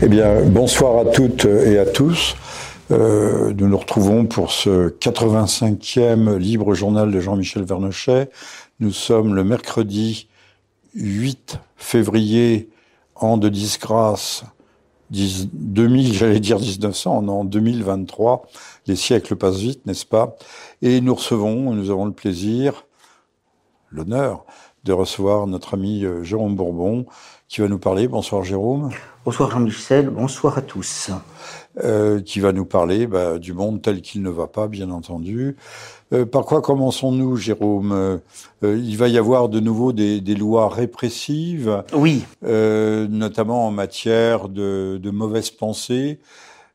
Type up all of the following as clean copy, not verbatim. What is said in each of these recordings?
Eh bien, bonsoir à toutes et à tous. Nous nous retrouvons pour ce 85e Libre Journal de Jean-Michel Vernochet. Nous sommes le mercredi 8 février, an de disgrâce 2000, j'allais dire 1900, on est en 2023. Les siècles passent vite, n'est-ce pas? Et nous avons le plaisir, l'honneur de recevoir notre ami Jérôme Bourbon qui va nous parler. Bonsoir Jérôme. Bonsoir Jean-Michel, bonsoir à tous. Qui va nous parler du monde tel qu'il ne va pas, bien entendu. Par quoi commençons-nous, Jérôme? Il va y avoir de nouveau des lois répressives, oui, notamment en matière de mauvaises pensées.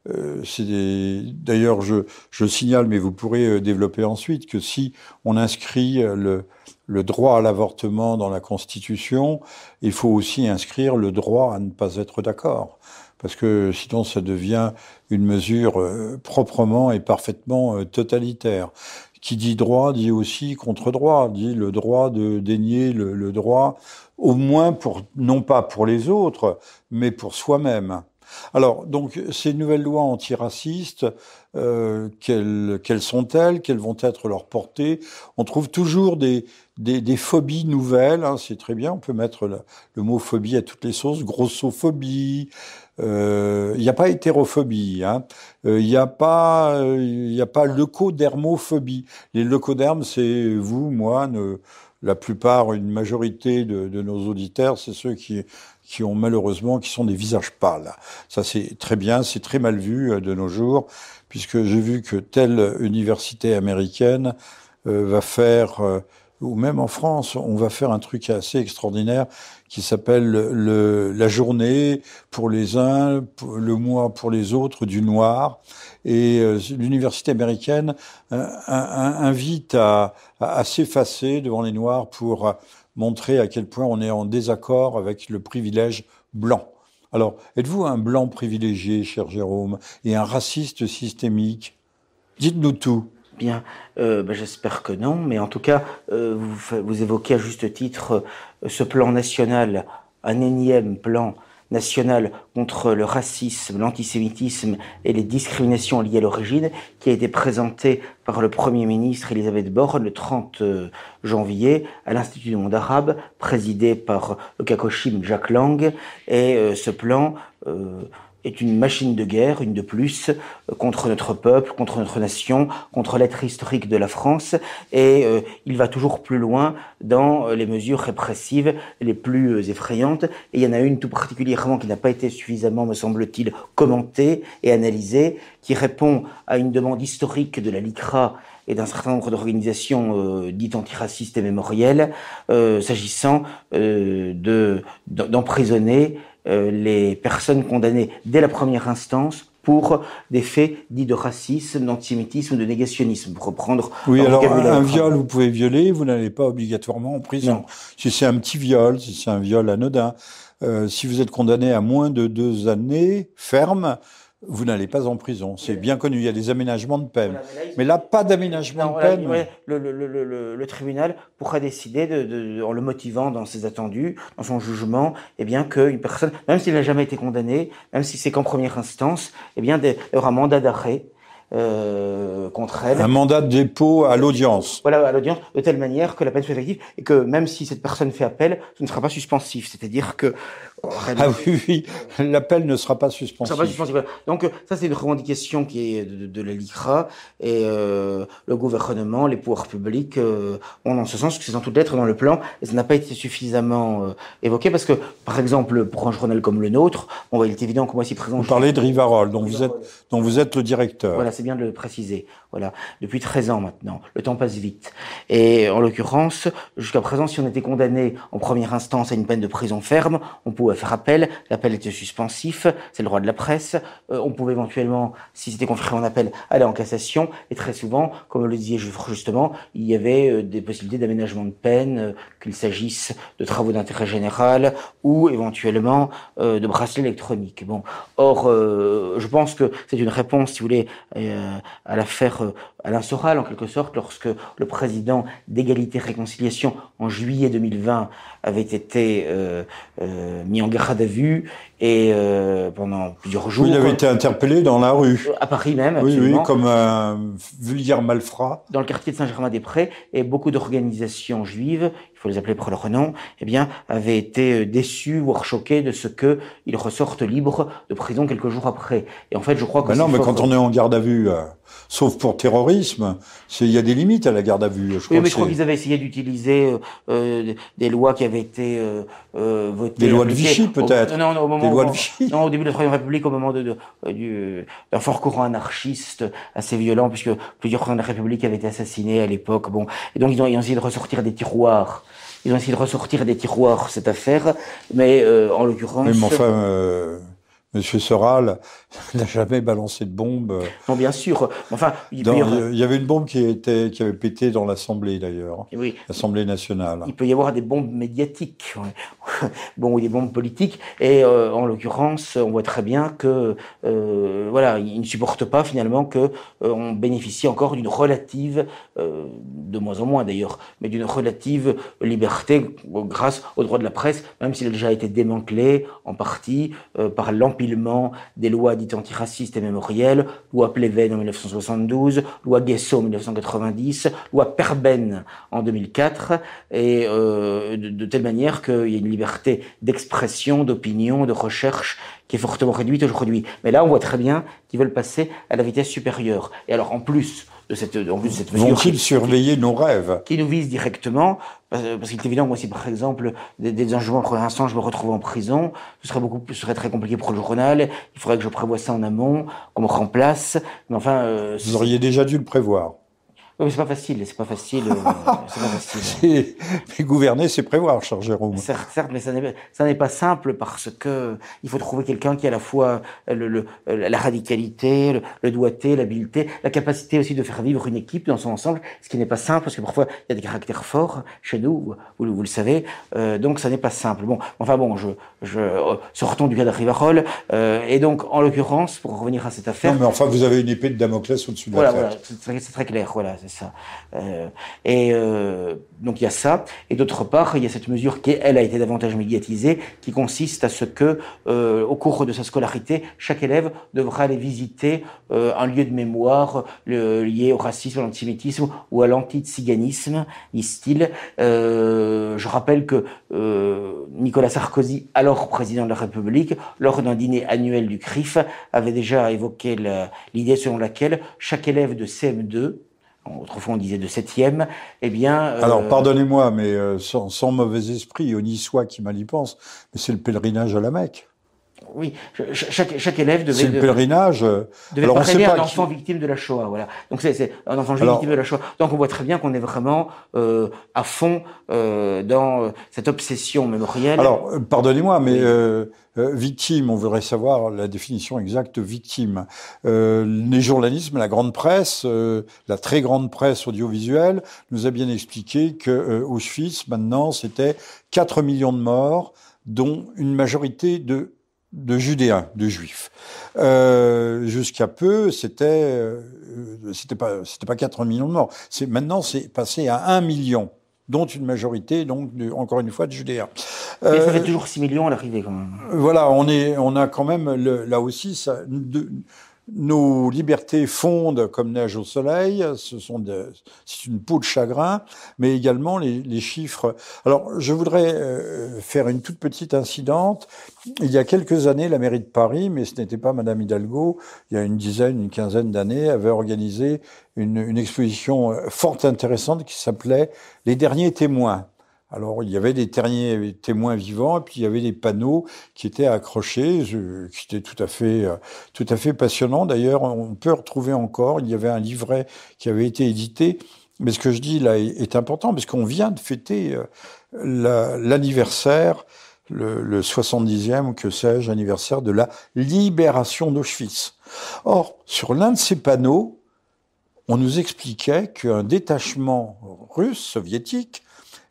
D'ailleurs, je signale, mais vous pourrez développer ensuite, que si on inscrit le droit à l'avortement dans la Constitution, il faut aussi inscrire le droit à ne pas être d'accord. Parce que sinon, ça devient une mesure proprement et parfaitement totalitaire. Qui dit droit dit aussi contre-droit, dit le droit de dénier le droit, au moins non pas pour les autres, mais pour soi-même. Alors, donc, ces nouvelles lois antiracistes, quelles sont-elles? Quelles vont être leurs portées? On trouve toujours des phobies nouvelles, hein, c'est très bien, on peut mettre le mot phobie à toutes les sauces, grossophobie, il n'y a pas hétérophobie, hein. Il n'y a pas leucodermophobie. Les leucodermes, c'est vous, moi, la plupart, une majorité de nos auditeurs, c'est ceux qui sont des visages pâles. Ça, c'est très bien, c'est très mal vu de nos jours, puisque j'ai vu que telle université américaine va faire, ou même en France, on va faire un truc assez extraordinaire qui s'appelle la journée pour les uns, le mois pour les autres, du noir. Et l'université américaine invite à s'effacer devant les noirs pour montrer à quel point on est en désaccord avec le privilège blanc. Alors, êtes-vous un blanc privilégié, cher Jérôme, et un raciste systémique? Dites-nous tout. Bien, j'espère que non, mais en tout cas, vous évoquez à juste titre ce plan national, un énième plan national contre le racisme, l'antisémitisme et les discriminations liées à l'origine, qui a été présenté par le Premier ministre Elisabeth Borne le 30 janvier à l'Institut du monde arabe, présidé par le Kakoshim Jack Lang. Et ce plan est une machine de guerre, une de plus, contre notre peuple, contre notre nation, contre l'être historique de la France. Et il va toujours plus loin dans les mesures répressives les plus effrayantes. Et il y en a une tout particulièrement qui n'a pas été suffisamment, me semble-t-il, commentée et analysée, qui répond à une demande historique de la LICRA et d'un certain nombre d'organisations dites antiracistes et mémorielles, s'agissant d'emprisonner les personnes condamnées dès la première instance pour des faits dits de racisme, d'antisémitisme ou de négationnisme, pour reprendre... Oui, alors un viol, vous pouvez violer, vous n'allez pas obligatoirement en prison. Non. Si c'est un petit viol, si c'est un viol anodin, si vous êtes condamné à moins de 2 années fermes, vous n'allez pas en prison. C'est bien connu, il y a des aménagements de peine. Voilà, mais là, pas d'aménagement de peine. Ouais, le tribunal pourra décider, en le motivant dans ses attendus, dans son jugement, qu'une personne, même s'il n'a jamais été condamné, même si c'est qu'en première instance, aura un mandat d'arrêt contre elle. Un mandat de dépôt à l'audience. Voilà, à l'audience, de telle manière que la peine soit effective et que même si cette personne fait appel, ce ne sera pas suspensif. C'est-à-dire que... Ah oui, l'appel ne sera pas suspensif. Voilà. Donc ça, c'est une revendication qui est de la LICRA et le gouvernement, les pouvoirs publics ont dans ce sens que c'est sans toute lettre dans le plan et ça n'a pas été suffisamment évoqué parce que, par exemple, pour un journal comme le nôtre, il est évident que moi, si présent... Vous parlez de Rivarol, dont vous êtes le directeur. Voilà, c'est bien de le préciser. Voilà, depuis 13 ans maintenant. Le temps passe vite. Et en l'occurrence, jusqu'à présent, si on était condamné en première instance à une peine de prison ferme, on pouvait faire appel. L'appel était suspensif. C'est le droit de la presse. On pouvait éventuellement, si c'était confirmé en appel, aller en cassation. Et très souvent, comme le disait justement, il y avait des possibilités d'aménagement de peine, qu'il s'agisse de travaux d'intérêt général ou éventuellement de bracelets électroniques. Bon. Or, je pense que c'est une réponse, si vous voulez, à l'affaire Alain Soral, en quelque sorte, lorsque le président d'Égalité et Réconciliation, en juillet 2020, avait été mis en garde à vue et pendant plusieurs jours. Il avait été interpellé dans la rue. À Paris même, oui, absolument. Oui, comme un vulgaire malfrat. Dans le quartier de Saint-Germain-des-Prés, et beaucoup d'organisations juives, il faut les appeler par leur nom, eh bien, avaient été déçus, voire choqués de ce qu'ils ressortent libres de prison quelques jours après. Et en fait, je crois que non, mais quand on est en garde à vue, sauf pour terrorisme, il y a des limites à la garde à vue. Je crois qu'ils avaient essayé d'utiliser des lois qui avaient été votées. Des lois de Vichy, peut-être. Non, au moment des lois de Vichy. Non, au début de la Troisième République, au moment d'un fort courant anarchiste assez violent, puisque plusieurs présidents de la République avaient été assassinés à l'époque. Bon, et donc ils ont essayé de ressortir des tiroirs. Ils ont essayé de ressortir des tiroirs cette affaire, mais en l'occurrence. Mais enfin. Monsieur Soral n'a jamais balancé de bombe. Non, bien sûr. Enfin, il y avait une bombe qui avait pété dans l'Assemblée, d'ailleurs. Oui. L'Assemblée nationale. Il peut y avoir des bombes médiatiques, bon, ou des bombes politiques. Et en l'occurrence, on voit très bien que, voilà, il ne supporte pas finalement que on bénéficie encore d'une relative, de moins en moins d'ailleurs, mais d'une relative liberté grâce au droit de la presse, même s'il a déjà été démantelé en partie par l'empilement des lois dites antiracistes et mémorielles, loi Pleven en 1972, loi Guesso en 1990, loi Perben en 2004, et de telle manière qu'il y a une liberté d'expression, d'opinion, de recherche qui est fortement réduite aujourd'hui. Mais là, on voit très bien qu'ils veulent passer à la vitesse supérieure. Et alors, en plus de cette mesure... Vont-ils surveiller nos rêves? Qui nous vise directement, parce qu'il est évident que moi, si par exemple, des enjeux pour l'instant, je me retrouve en prison, ce serait très compliqué pour le journal, il faudrait que je prévoie ça en amont, qu'on me remplace, mais enfin... Vous auriez déjà dû le prévoir. Oui, mais c'est pas facile, c'est pas facile. Mais gouverner, c'est prévoir, cher Jérôme. Certes, mais ça n'est pas simple parce que il faut trouver quelqu'un qui a à la fois la radicalité, le doigté, l'habileté, la capacité aussi de faire vivre une équipe dans son ensemble, ce qui n'est pas simple parce que parfois il y a des caractères forts chez nous, vous le savez, donc ça n'est pas simple. Bon, enfin bon, sortons du cas de Rivarol, et donc en l'occurrence, pour revenir à cette affaire. Non, mais enfin, vous avez une épée de Damoclès au-dessus de la tête. Voilà, c'est très clair, voilà. C'est ça. Donc il y a ça, et d'autre part il y a cette mesure qui elle a été davantage médiatisée, qui consiste à ce que au cours de sa scolarité, chaque élève devra aller visiter un lieu de mémoire lié au racisme, à l'antisémitisme ou à l'antiziganisme, disent-ils. Je rappelle que Nicolas Sarkozy, alors président de la République, lors d'un dîner annuel du CRIF, avait déjà évoqué l'idée selon laquelle chaque élève de CM2, autrefois on disait de 7e, eh bien... Alors, pardonnez-moi, mais sans mauvais esprit, au Niçois qui mal y pense, mais c'est le pèlerinage à la Mecque. Oui, chaque élève devait... C'est le pèlerinage... devait parrainer un enfant victime de la Shoah, voilà. Donc c'est un enfant victime de la Shoah. Donc on voit très bien qu'on est vraiment à fond dans cette obsession mémorielle. Alors, pardonnez-moi, mais... victime, on voudrait savoir la définition exacte de victime. Les journalistes, la grande presse, la très grande presse audiovisuelle, nous a bien expliqué que Auschwitz, maintenant, c'était 4 millions de morts, dont une majorité de Judéens, de Juifs. Jusqu'à peu, c'était pas 4 millions de morts. Maintenant, c'est passé à 1 million. Dont une majorité, donc, encore une fois, de Judéens. Mais ça fait toujours 6 millions à l'arrivée, quand même. Voilà, on a quand même, là aussi, nos libertés fondent comme neige au soleil, c'est une peau de chagrin, mais également les chiffres. Alors, je voudrais faire une toute petite incidente. Il y a quelques années, la mairie de Paris, mais ce n'était pas Madame Hidalgo, il y a une quinzaine d'années, avait organisé une exposition fort intéressante qui s'appelait « Les derniers témoins ». Alors, il y avait des derniers témoins vivants, et puis il y avait des panneaux qui étaient accrochés, qui étaient tout à fait passionnants. D'ailleurs, on peut retrouver encore, il y avait un livret qui avait été édité. Mais ce que je dis là est important, parce qu'on vient de fêter l'anniversaire, le 70e, ou que sais-je, anniversaire de la libération d'Auschwitz. Or, sur l'un de ces panneaux, on nous expliquait qu'un détachement russe, soviétique,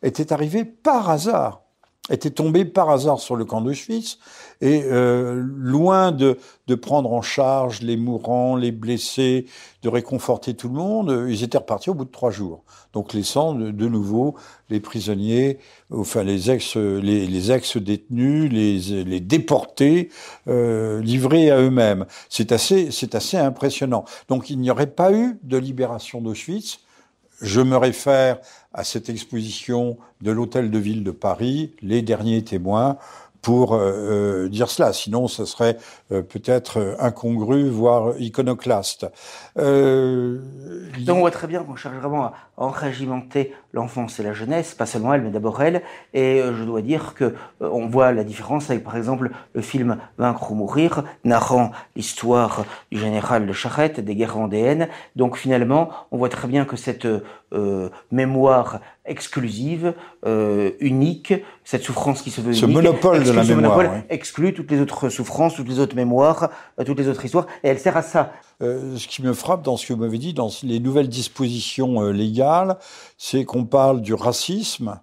était arrivé par hasard était tombé par hasard sur le camp d'Auschwitz et loin de prendre en charge les mourants, les blessés, de réconforter tout le monde, ils étaient repartis au bout de 3 jours. Donc laissant de nouveau les prisonniers, enfin les ex-détenus, les déportés livrés à eux-mêmes. C'est assez impressionnant. Donc il n'y aurait pas eu de libération d'Auschwitz. Je me réfère à cette exposition de l'Hôtel de Ville de Paris, Les Derniers Témoins, pour dire cela. Sinon, ce serait peut-être incongru, voire iconoclaste. Donc on voit très bien qu'on cherche vraiment à enrégimenter l'enfance et la jeunesse, pas seulement elle, mais d'abord elle. Et je dois dire que on voit la différence avec, par exemple, le film Vaincre ou mourir, narrant l'histoire du général de Charette, des guerres vendéennes. Donc finalement, on voit très bien que cette mémoire exclusive, unique, cette souffrance qui se veut unique, ce monopole de la mémoire, ouais, exclut toutes les autres souffrances, toutes les autres mémoires, toutes les autres histoires, et elle sert à ça. Ce qui me frappe dans ce que vous m'avez dit, dans les nouvelles dispositions légales, c'est qu'on parle du racisme.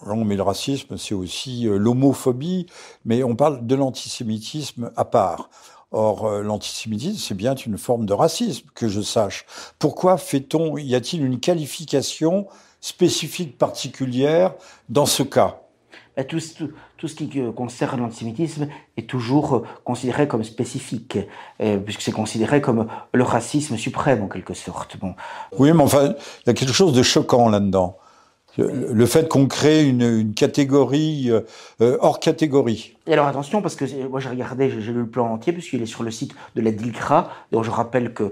Non, mais le racisme, c'est aussi l'homophobie, mais on parle de l'antisémitisme à part. Or, l'antisémitisme, c'est bien une forme de racisme, que je sache. Pourquoi y a-t-il une qualification spécifique particulière dans ce cas? Tout ce qui concerne l'antisémitisme est toujours considéré comme spécifique, puisque c'est considéré comme le racisme suprême, en quelque sorte. Bon. Oui, mais enfin, il y a quelque chose de choquant là-dedans. Le fait qu'on crée une catégorie hors catégorie. Et alors attention, parce que moi j'ai lu le plan entier, puisqu'il est sur le site de la DILCRA, dont je rappelle que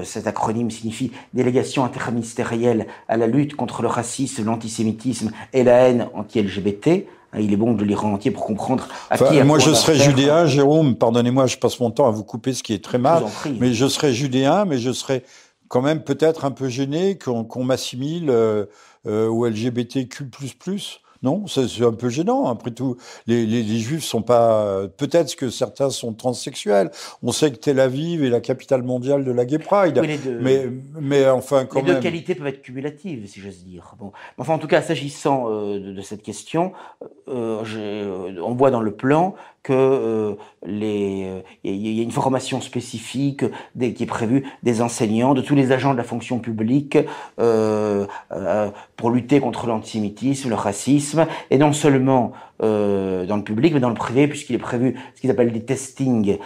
cet acronyme signifie Délégation interministérielle à la lutte contre le racisme, l'antisémitisme et la haine anti-LGBT. Il est bon de le lire en entier pour comprendre moi, je serais judéen, Jérôme, pardonnez-moi, je passe mon temps à vous couper, ce qui est très mal, mais je serais judéen, mais je serais quand même peut-être un peu gêné qu'on m'assimile au LGBTQ++. Non, c'est un peu gênant. Après tout, les Juifs sont pas. Peut-être que certains sont transsexuels. On sait que Tel Aviv est la capitale mondiale de la Gay Pride. Oui, mais enfin, quand même. Les deux qualités peuvent être cumulatives, si j'ose dire. Bon, enfin, en tout cas, s'agissant de cette question, on voit dans le plan que il y a une formation spécifique qui est prévue des enseignants, de tous les agents de la fonction publique pour lutter contre l'antisémitisme, le racisme, et non seulement dans le public, mais dans le privé, puisqu'il est prévu ce qu'ils appellent des testings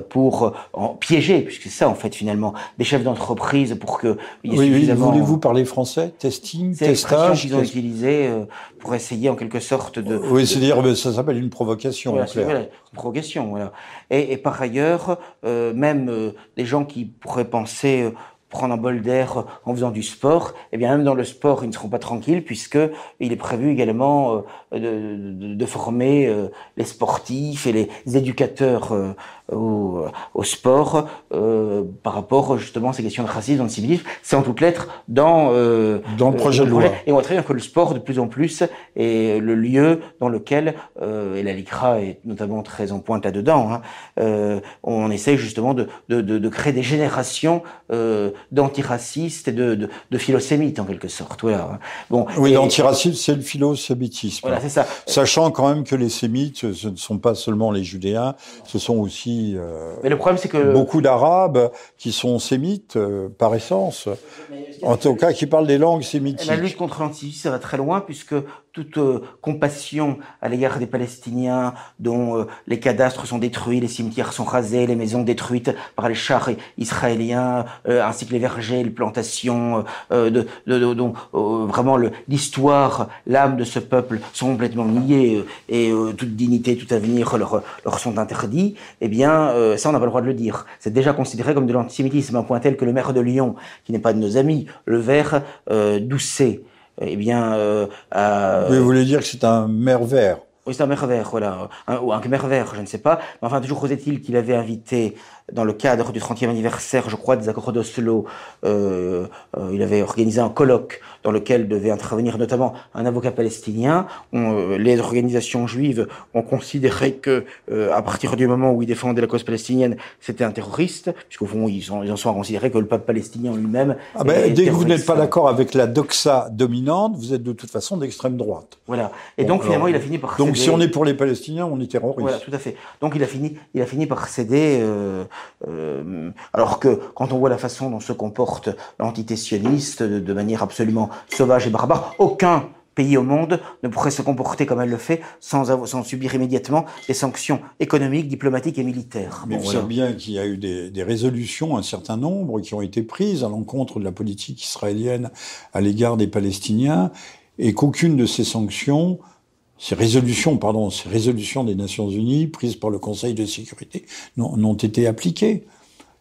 pour piéger, puisque c'est ça en fait finalement, des chefs d'entreprise pour que il y ait suffisamment... Oui, voulez-vous parler français? Testing, testage? C'est qu'ils ont utilisé pour essayer en quelque sorte de... Oui, c'est-à-dire ça s'appelle une provocation. Voilà, une provocation, voilà. Et par ailleurs, même des gens qui pourraient penser... prendre un bol d'air en faisant du sport, et bien même dans le sport, ils ne seront pas tranquilles puisque il est prévu également de former les sportifs et les éducateurs au sport par rapport justement à ces questions de racisme, d'antisémitisme. C'est en toutes lettres dans le projet de loi. Et on voit très bien que le sport de plus en plus est le lieu dans lequel, et la LICRA est notamment très en pointe là-dedans, on essaye justement de créer des générations d'antiracistes et de philosémites en quelque sorte. Voilà. Bon, oui, l'antiracisme, c'est le philosémitisme. Voilà, c'est ça. Sachant quand même que les sémites, ce ne sont pas seulement les Judéens, ce sont aussi mais le problème, c'est que beaucoup d'Arabes qui sont sémites par essence. En tout cas, qui parlent des langues sémitiques. La lutte contre l'antisémitisme, ça va très loin puisque toute compassion à l'égard des Palestiniens dont les cadastres sont détruits, les cimetières sont rasés, les maisons détruites par les chars israéliens, ainsi que les vergers, les plantations, dont vraiment l'histoire, l'âme de ce peuple sont complètement niées et toute dignité, tout avenir leur sont interdits, eh bien ça on n'a pas le droit de le dire. C'est déjà considéré comme de l'antisémitisme, à un point tel que le maire de Lyon, qui n'est pas de nos amis, le Vert Doucet, eh bien... vous voulez dire que c'est un maire vert? Oui, c'est un maire vert, voilà. Ou un maire vert, je ne sais pas. Mais enfin, toujours osait-il qu'il avait invité dans le cadre du 30e anniversaire, je crois, des accords d'Oslo, il avait organisé un colloque dans lequel devait intervenir notamment un avocat palestinien. Les organisations juives ont considéré que, à partir du moment où il défendait la cause palestinienne, c'était un terroriste, puisqu'au fond, ils en sont à considérer que le peuple palestinien lui-même dès que vous n'êtes pas d'accord avec la doxa dominante, vous êtes de toute façon d'extrême droite. Voilà. Et donc, finalement, il a fini par donc, céder. si on est pour les Palestiniens, on est terroriste. Voilà, tout à fait. Donc, il a fini par céder, alors que, quand on voit la façon dont se comporte l'entité sioniste de manière absolument sauvage et barbare, aucun pays au monde ne pourrait se comporter comme elle le fait sans subir immédiatement des sanctions économiques, diplomatiques et militaires. Mais vous savez bien qu'il y a eu des résolutions, un certain nombre, qui ont été prises à l'encontre de la politique israélienne à l'égard des Palestiniens, et qu'aucune de ces sanctions, ces résolutions des Nations Unies prises par le Conseil de sécurité n'ont été appliquées.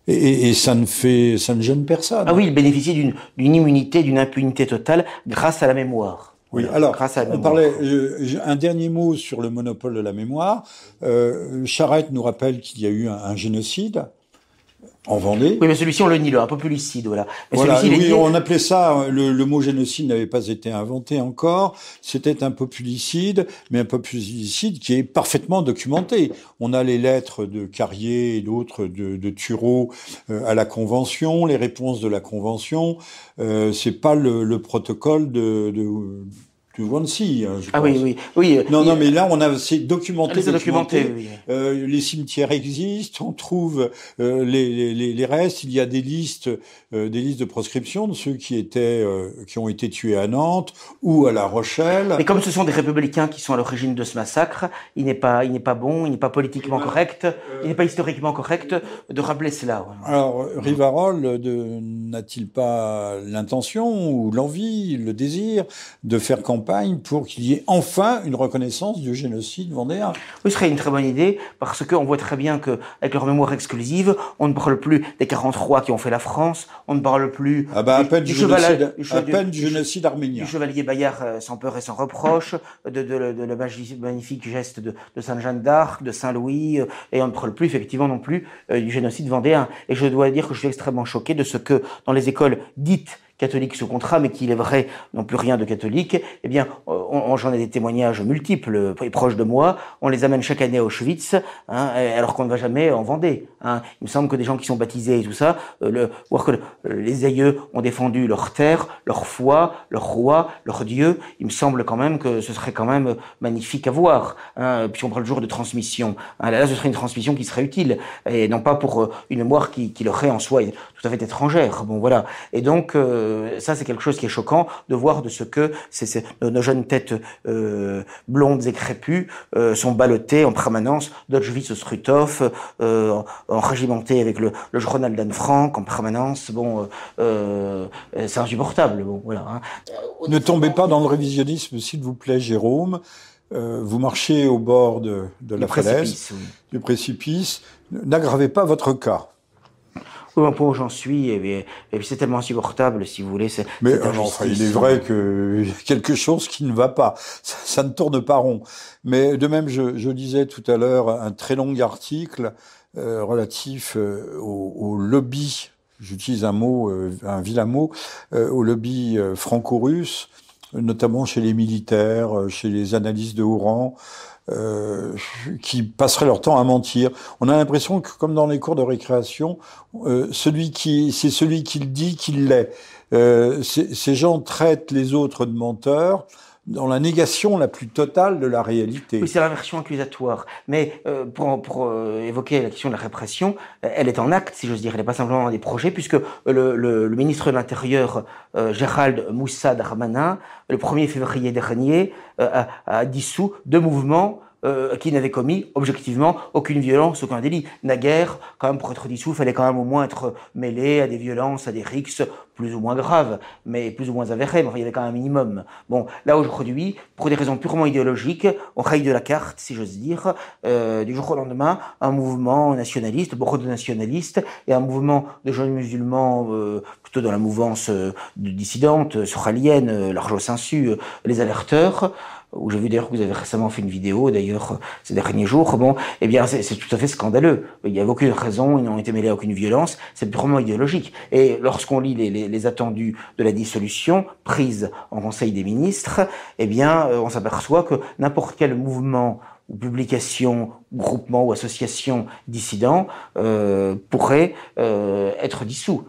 Et ça ne gêne personne. Ah oui, il bénéficie d'une immunité, d'une impunité totale grâce à la mémoire. Oui, alors, on parlait, un dernier mot sur le monopole de la mémoire. Charette nous rappelle qu'il y a eu un génocide en Vendée. Oui, mais celui-ci, on le nie, un peu plus lucide, voilà. Mais voilà, oui, on appelait ça, le mot génocide n'avait pas été inventé encore, c'était un populicide, mais un populicide qui est parfaitement documenté. On a les lettres de Carrier et d'autres de Thureau à la Convention, les réponses de la Convention, c'est pas le protocole de Wannsee, je pense. Oui. Non, mais là, c'est documenté. C'est documenté, oui. Les cimetières existent, on trouve les restes. Il y a des listes de proscription de ceux qui ont été tués à Nantes ou à La Rochelle. Mais comme ce sont des républicains qui sont à l'origine de ce massacre, il n'est pas bon, il n'est pas politiquement correct, il n'est pas historiquement correct de rappeler cela. Alors, Rivarol n'a-t-il pas l'intention ou l'envie, le désir de faire campagne pour qu'il y ait enfin une reconnaissance du génocide vendéen? Oui, ce serait une très bonne idée, parce qu'on voit très bien qu'avec leur mémoire exclusive, on ne parle plus des 43 qui ont fait la France, on ne parle plus à peine du génocide arménien. Du chevalier Bayard sans peur et sans reproche, de le magnifique geste de Sainte-Jeanne d'Arc, de Saint-Louis, et on ne parle plus effectivement non plus du génocide vendéen. Et je dois dire que je suis extrêmement choqué de ce que, dans les écoles dites catholiques sous contrat, mais qui, il est vrai, n'ont plus rien de catholique, eh bien, j'en ai des témoignages multiples et proches de moi. On les amène chaque année à Auschwitz, alors qu'on ne va jamais en Vendée. Il me semble que des gens qui sont baptisés et tout ça, voir que les aïeux ont défendu leur terre, leur foi, leur roi, leur Dieu, il me semble quand même que ce serait quand même magnifique à voir. Puis on parle toujours de transmission. Là, ce serait une transmission qui serait utile, et non pas pour une mémoire qui leur est en soi tout à fait étrangère. Bon, voilà. Et donc, ça, c'est quelque chose qui est choquant de voir de ce que nos jeunes têtes blondes et crépues sont ballottées en permanence d'Auschwitz-Struthof, enrégimentées avec le journal d'Anne Frank en permanence. Bon, c'est insupportable. Bon, voilà. Ne tombez pas dans le révisionnisme, s'il vous plaît, Jérôme. Vous marchez au bord de la falaise, du précipice. N'aggravez pas votre cas. Oui, un point où j'en suis, et puis c'est tellement insupportable, si vous voulez. Mais il est vrai qu'il y a quelque chose qui ne va pas. Ça ne tourne pas rond. Mais de même, je lisais tout à l'heure un très long article relatif au lobby, j'utilise un vilain mot, au lobby franco-russe, notamment chez les militaires, chez les analystes de haut rang, qui passeraient leur temps à mentir. On a l'impression que, comme dans les cours de récréation, c'est celui qui le dit qu'il l'est. Ces gens traitent les autres de menteurs dans la négation la plus totale de la réalité. Oui, c'est l'inversion accusatoire. Mais pour évoquer la question de la répression, elle est en acte, si j'ose dire. Elle n'est pas simplement dans des projets, puisque le ministre de l'Intérieur, Gérald Moussa Darmanin, le 1er février dernier, a dissous 2 mouvements qui n'avaient commis, objectivement, aucune violence, aucun délit. Naguère, quand même, pour être dissous, il fallait quand même au moins être mêlé à des violences, à des rixes plus ou moins graves, mais plus ou moins avérées, mais enfin, il y avait quand même un minimum. Bon, là, aujourd'hui, pour des raisons purement idéologiques, on raye de la carte, si j'ose dire, du jour au lendemain, un mouvement nationaliste, beaucoup de nationalistes, et un mouvement de jeunes musulmans, plutôt dans la mouvance dissidente, soralienne, Larjo Sainsu, les alerteurs, où j'ai vu d'ailleurs que vous avez récemment fait une vidéo, d'ailleurs, ces derniers jours, bon, eh bien, c'est tout à fait scandaleux. Il n'y avait aucune raison, ils n'ont été mêlés à aucune violence, c'est purement idéologique. Et lorsqu'on lit les attendus de la dissolution, prise en Conseil des ministres, eh bien, on s'aperçoit que n'importe quel mouvement ou publication, groupement ou association dissident pourrait être dissous.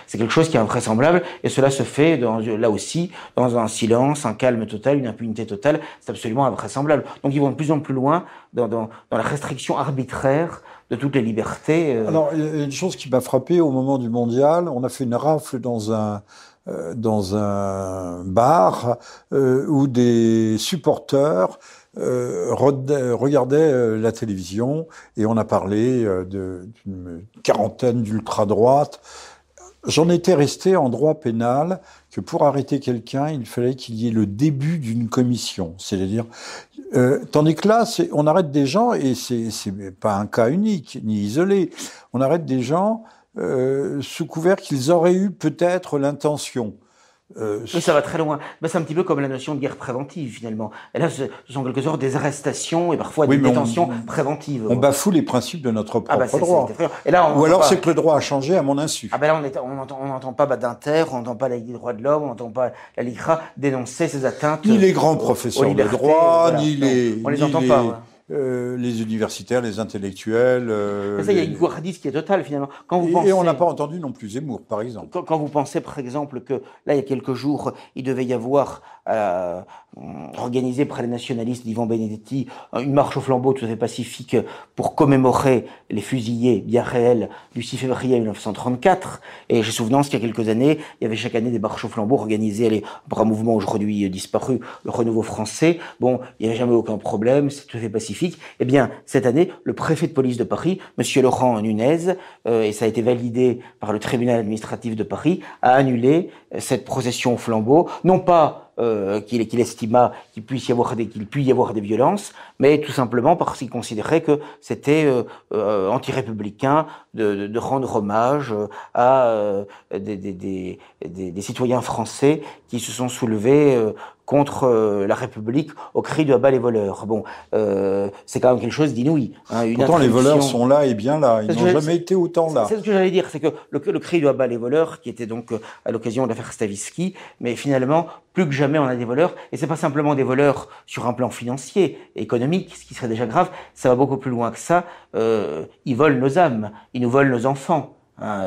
C'est quelque chose qui est invraisemblable et cela se fait là aussi dans un silence, un calme total, une impunité totale. C'est absolument invraisemblable. Donc ils vont de plus en plus loin dans la restriction arbitraire de toutes les libertés. Alors il y a une chose qui m'a frappé au moment du mondial, on a fait une rafle dans un bar où des supporters regardaient la télévision et on a parlé d'une quarantaine d'ultra-droite. J'en étais resté en droit pénal que pour arrêter quelqu'un, il fallait qu'il y ait le début d'une commission. C'est-à-dire, tandis que là, on arrête des gens, et c'est pas un cas unique ni isolé, on arrête des gens sous couvert qu'ils auraient eu peut-être l'intention. Oui, ça va très loin. Ben, c'est un petit peu comme la notion de guerre préventive, finalement. Et là, ce sont en quelque sorte des arrestations et parfois des détentions préventives. On bafoue les principes de notre propre droit. Et là, ou alors c'est que le droit a changé à mon insu. Ah ben là, on n'entend pas Badinter, on n'entend pas la Ligue des droits de l'homme, on n'entend pas la LICRA dénoncer ces atteintes. Ni les grands professeurs de droit, voilà. ni les... On les entend pas. Ouais. Les universitaires, les intellectuels. Mais ça, il y a une couardise qui est totale, finalement. Et on n'a pas entendu non plus Zemmour, par exemple. Quand vous pensez, par exemple, que là, il y a quelques jours, il devait y avoir organisé par les nationalistes d'Ivan Benedetti une marche au flambeau tout à fait pacifique pour commémorer les fusillés bien réels du 6 février 1934. Et j'ai souvenance qu'il y a quelques années, il y avait chaque année des marches au flambeau organisées par un mouvement aujourd'hui disparu, le Renouveau Français. Bon, il n'y avait jamais aucun problème, c'est tout à fait pacifique. Eh bien, cette année, le préfet de police de Paris, Monsieur Laurent Nunez, et ça a été validé par le tribunal administratif de Paris, a annulé cette procession au flambeau, non pas qu'il estima qu'il puisse y avoir des violences, mais tout simplement parce qu'il considérait que c'était anti-républicain de rendre hommage à des citoyens français qui se sont soulevés contre la République au cri de « à bas les voleurs ». Bon, c'est quand même quelque chose d'inouï. Hein, pourtant, les voleurs sont là et bien là. Ils n'ont jamais été autant là. C'est ce que j'allais dire, c'est que le cri de « à bas les voleurs », qui était donc à l'occasion de l'affaire Stavisky, mais finalement, plus que jamais, on a des voleurs. Et c'est pas simplement des voleurs sur un plan financier, économique, ce qui serait déjà grave. Ça va beaucoup plus loin que ça. Ils volent nos âmes. Ils nous volent nos enfants.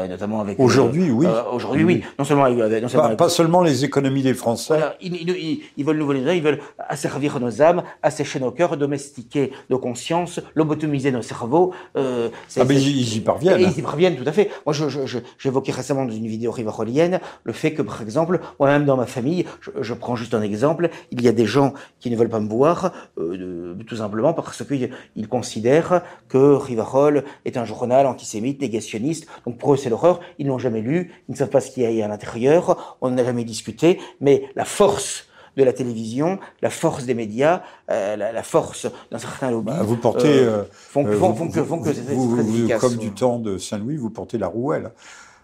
Notamment avec aujourd'hui, oui. Aujourd'hui, oui. Non seulement pas seulement les économies des Français. Voilà, ils veulent nous voler nos âmes, ils veulent asservir nos âmes, assécher nos cœurs, domestiquer nos consciences, lobotomiser nos cerveaux. Mais ils y parviennent. Et ils y parviennent, tout à fait. Moi, j'évoquais récemment dans une vidéo rivarolienne le fait que, par exemple, moi-même dans ma famille, je prends juste un exemple, il y a des gens qui ne veulent pas me voir, tout simplement parce qu'ils considèrent que Rivarol est un journal antisémite, négationniste. Donc pour eux, c'est l'horreur. Ils l'ont jamais lu, ils ne savent pas ce qu'il y a à l'intérieur, on n'en a jamais discuté, mais la force de la télévision, la force des médias, la force d'un certain lobby vous portez, font que c'est très efficace. Comme du temps de Saint-Louis, vous portez la rouelle.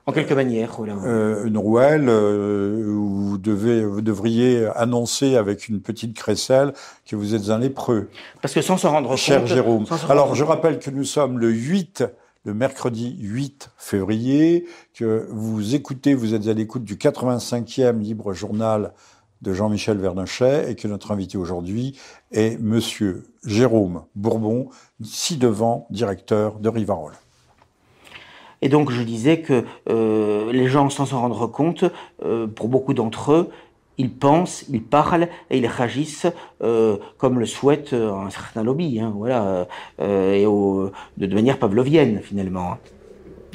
En quelque manière, voilà. Une rouelle où vous devriez annoncer avec une petite crécelle que vous êtes un lépreux. Parce que sans s'en rendre compte... Cher Jérôme. Alors, je rappelle que nous sommes le mercredi 8 février, que vous êtes à l'écoute du 85e Libre Journal de Jean-Michel Vernochet et que notre invité aujourd'hui est Monsieur Jérôme Bourbon, ci-devant directeur de Rivarol. Et donc je disais que les gens, sans s'en rendre compte, pour beaucoup d'entre eux, ils pensent, ils parlent et ils réagissent comme le souhaite un certain lobby, hein, voilà, et de manière pavlovienne finalement.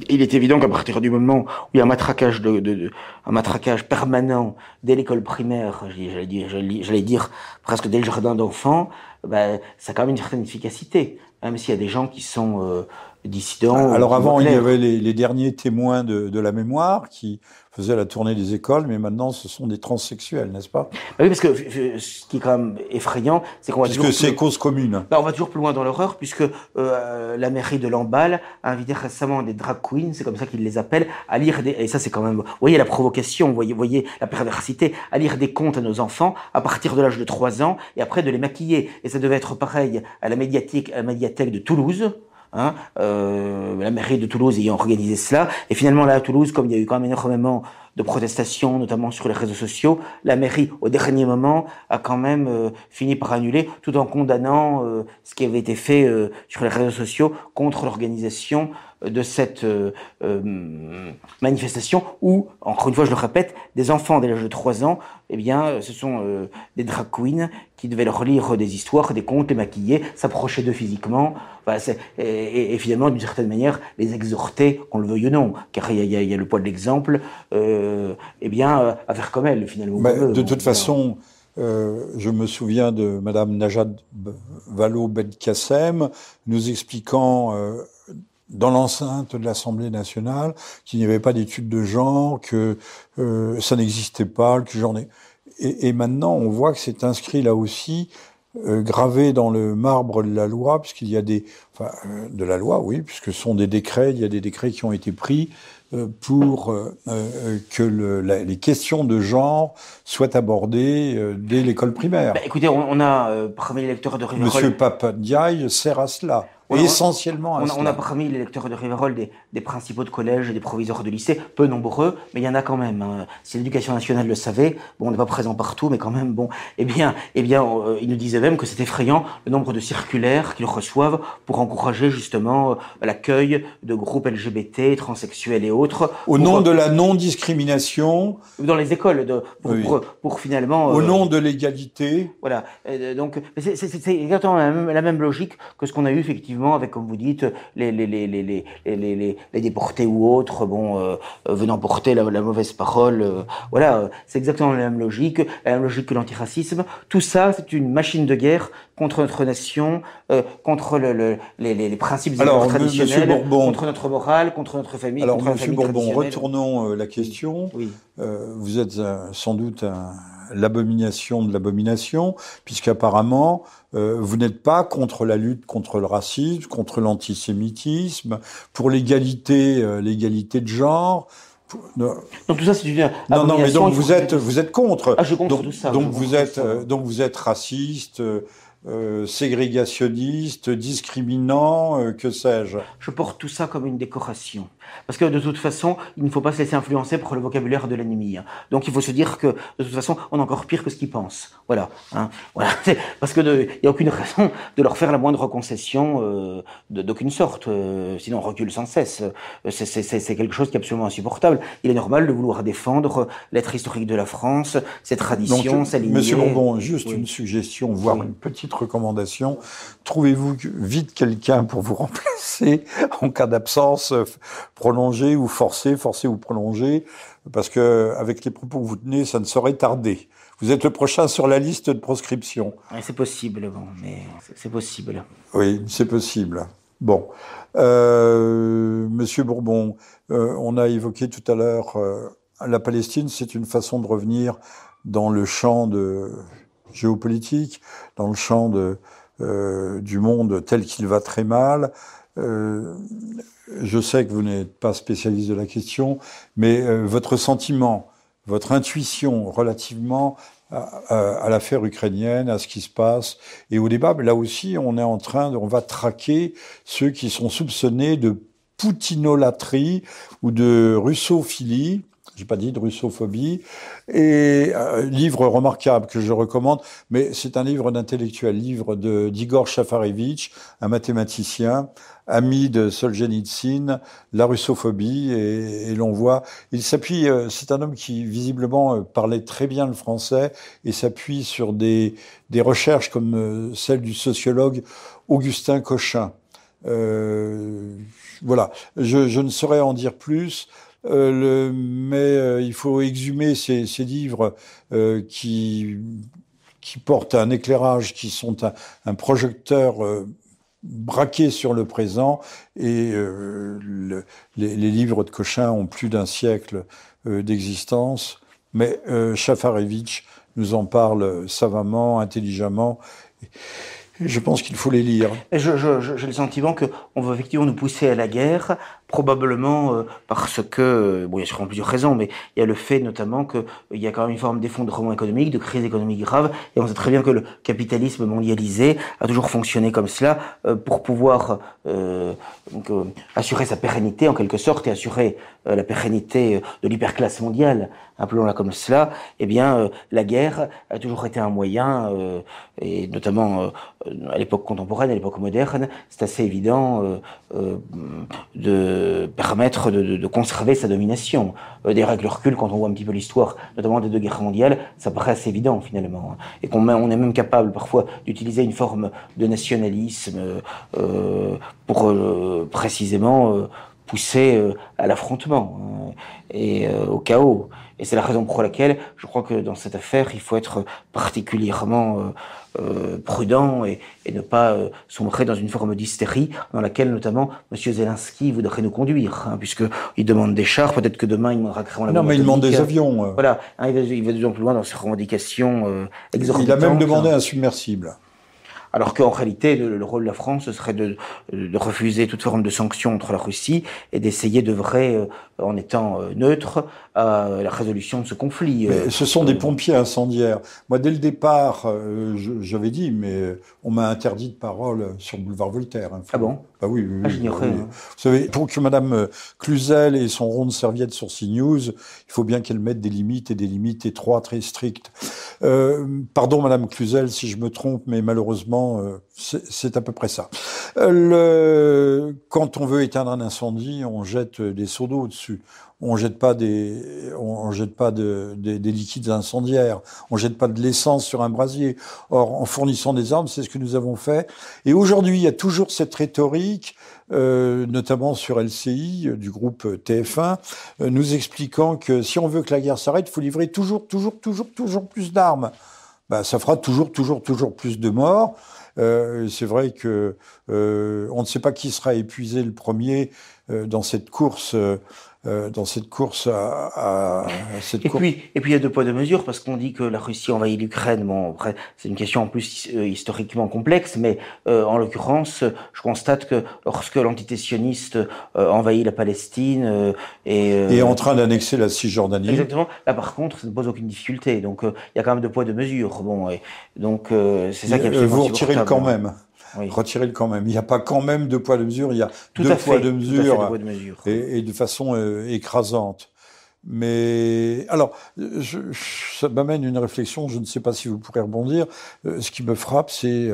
Il est évident qu'à partir du moment où il y a un matraquage un matraquage permanent dès l'école primaire, j'allais dire presque dès le jardin d'enfants, ben, ça a quand même une certaine efficacité, même s'il y a des gens qui sont dissidents. Alors avant, il y avait les derniers témoins de la mémoire qui faisaient la tournée des écoles, mais maintenant, ce sont des transsexuels, n'est-ce pas? Oui, parce que ce qui est quand même effrayant, c'est qu'on va puisque c'est cause commune. On va toujours plus loin dans l'horreur, puisque la mairie de Lamballe a invité récemment des drag queens, c'est comme ça qu'ils les appellent, à lire et ça c'est quand même, vous voyez la provocation, vous voyez la perversité, à lire des contes à nos enfants à partir de l'âge de 3 ans, et après de les maquiller. Et ça devait être pareil à la médiathèque de Toulouse. La mairie de Toulouse ayant organisé cela. Et finalement, là, à Toulouse, comme il y a eu quand même énormément de protestations, notamment sur les réseaux sociaux, la mairie, au dernier moment, a quand même fini par annuler, tout en condamnant ce qui avait été fait sur les réseaux sociaux contre l'organisation de cette manifestation où, encore une fois, je le répète, des enfants dès l'âge de 3 ans, eh bien, ce sont des drag queens qui devaient leur lire des histoires, des contes, les maquiller, s'approcher d'eux physiquement, et finalement, d'une certaine manière, les exhorter, qu'on le veuille ou non, car il y a le poids de l'exemple, eh bien, à faire comme elle, finalement. De toute façon, je me souviens de Madame Najat Vallaud-Belkacem nous expliquant dans l'enceinte de l'Assemblée nationale qu'il n'y avait pas d'études de genre, que ça n'existait pas, que j'en ai. Et maintenant, on voit que c'est inscrit là aussi, gravé dans le marbre de la loi, puisqu'il y a de la loi, oui, puisque ce sont des décrets, il y a des décrets qui ont été pris pour que les questions de genre soient abordées dès l'école primaire. Écoutez, on a parmi les lecteurs de Riverol... Monsieur Papandiaï sert à cela. Essentiellement à cela. On a parmi les lecteurs de Riverol des principaux de collège et des proviseurs de lycée, peu nombreux, mais il y en a quand même. Hein. Si l'éducation nationale le savait, bon, on n'est pas présent partout, mais quand même, bon, ils nous disaient même que c'est effrayant le nombre de circulaires qu'ils reçoivent pour encourager justement l'accueil de groupes LGBT, transsexuels et autres. Au nom de la non-discrimination. Dans les écoles, pour finalement... Au nom de l'égalité. Voilà. Donc, c'est exactement la même logique que ce qu'on a eu effectivement avec, comme vous dites, les déportés ou autres, venant porter la mauvaise parole. Voilà, c'est exactement la même logique que l'antiracisme. Tout ça, c'est une machine de guerre contre notre nation, contre les principes traditionnels, contre notre morale, contre notre famille. Alors, contre Monsieur Bourbon, retournons la question. Oui. Vous êtes sans doute l'abomination de l'abomination, puisqu'apparemment, vous n'êtes pas contre la lutte contre le racisme, contre l'antisémitisme, pour l'égalité de genre. Donc tout ça, c'est une abomination. Non, mais donc vous êtes contre. Ah, je contre tout ça. Donc vous êtes raciste, ségrégationniste, discriminant, que sais-je. Je porte tout ça comme une décoration. Parce que de toute façon, il ne faut pas se laisser influencer par le vocabulaire de l'ennemi. Donc il faut se dire que de toute façon, on est encore pire que ce qu'ils pensent. Voilà. Voilà. Parce que il n'y a aucune raison de leur faire la moindre concession d'aucune sorte. Sinon on recule sans cesse. C'est quelque chose qui est absolument insupportable. Il est normal de vouloir défendre l'être historique de la France, ses traditions, sa lignée. Monsieur Bourbon, juste une suggestion, voire une petite recommandation. Trouvez-vous vite quelqu'un pour vous remplacer en cas d'absence prolongée ou forcée ou prolongée, parce que avec les propos que vous tenez, ça ne saurait tarder. Vous êtes le prochain sur la liste de proscription. C'est possible, mais c'est possible. Oui, c'est possible. Bon, Monsieur Bourbon, on a évoqué tout à l'heure la Palestine, c'est une façon de revenir dans le champ de géopolitique, dans le champ du monde tel qu'il va très mal. Je sais que vous n'êtes pas spécialiste de la question, mais votre sentiment, votre intuition relativement à l'affaire ukrainienne, à ce qui se passe, et au débat, là aussi, on va traquer ceux qui sont soupçonnés de poutinolâtrie ou de russophilie. J'ai pas dit de russophobie, et livre remarquable que je recommande, mais c'est un livre d'intellectuel, livre d'Igor Shafarevitch, un mathématicien, ami de Solzhenitsyn, la russophobie, et l'on voit, il s'appuie, c'est un homme qui visiblement parlait très bien le français, et s'appuie sur des recherches comme celle du sociologue Augustin Cochin. Voilà, je ne saurais en dire plus. Mais il faut exhumer ces livres qui portent un éclairage, qui sont un projecteur braqué sur le présent, et les livres de Cochin ont plus d'un siècle d'existence, mais Shafarevitch nous en parle savamment, intelligemment. Je pense qu'il faut les lire. J'ai le sentiment qu'on veut effectivement nous pousser à la guerre, probablement parce que, bon, il y a sûrement plusieurs raisons, mais il y a le fait notamment qu'il y a quand même une forme d'effondrement économique, de crise économique grave, et on sait très bien que le capitalisme mondialisé a toujours fonctionné comme cela pour pouvoir assurer sa pérennité en quelque sorte et assurer la pérennité de l'hyperclasse mondiale, appelons-la comme cela. Eh bien, la guerre a toujours été un moyen, et notamment à l'époque contemporaine, à l'époque moderne, c'est assez évident de permettre de conserver sa domination. D'ailleurs, avec le recul, quand on voit un petit peu l'histoire, notamment des deux guerres mondiales, ça paraît assez évident finalement. Et on est même capable parfois d'utiliser une forme de nationalisme pour précisément pousser à l'affrontement et au chaos. Et c'est la raison pour laquelle je crois que dans cette affaire, il faut être particulièrement prudent et ne pas sombrer dans une forme d'hystérie dans laquelle notamment M. Zelensky voudrait nous conduire, puisqu'il demande des chars, peut-être que demain il demandera carrément la bombe atomique. Non, mais il demande des avions. Voilà, il va de plus en plus loin dans ses revendications exorbitantes. Il a même demandé un submersible. Alors qu'en réalité, le rôle de la France, ce serait de refuser toute forme de sanctions contre la Russie et d'essayer d'œuvrer, en étant neutre, à la résolution de ce conflit. Mais ce sont des pompiers incendiaires. Moi, dès le départ, j'avais dit, mais on m'a interdit de parole sur Boulevard Voltaire. Hein, ah bon? Bah oui, ah, j'ignorais. Oui. Vous savez, pour que Madame Cluzel ait son rond de serviette sur CNews, il faut bien qu'elle mette des limites, et des limites étroites, très strictes. Pardon, Madame Cluzel, si je me trompe, mais malheureusement, c'est à peu près ça. Quand on veut éteindre un incendie, on jette des seaux d'eau dessus. On jette pas des liquides incendiaires. On jette pas de l'essence sur un brasier. Or, en fournissant des armes, c'est ce que nous avons fait. Et aujourd'hui, il y a toujours cette rhétorique, notamment sur LCI, du groupe TF1, nous expliquant que si on veut que la guerre s'arrête, il faut livrer toujours plus d'armes. Ben, ça fera toujours plus de morts. C'est vrai que on ne sait pas qui sera épuisé le premier dans cette course. Et puis il y a deux poids deux mesures, parce qu'on dit que la Russie envahit l'Ukraine. Bon, après c'est une question en plus historiquement complexe, mais en l'occurrence, je constate que lorsque l'entité sioniste envahit la Palestine et est en train d'annexer la Cisjordanie. Exactement. Là, par contre, ça ne pose aucune difficulté. Donc il y a quand même deux poids deux mesures. Bon, et donc c'est ça qui est absolument vous retirez le quand même. Oui. Retirez-le quand même. Il n'y a pas quand même de poids de mesure, il y a deux poids de mesure, et de façon écrasante. Mais alors, ça m'amène une réflexion, je ne sais pas si vous pourrez rebondir. Ce qui me frappe, c'est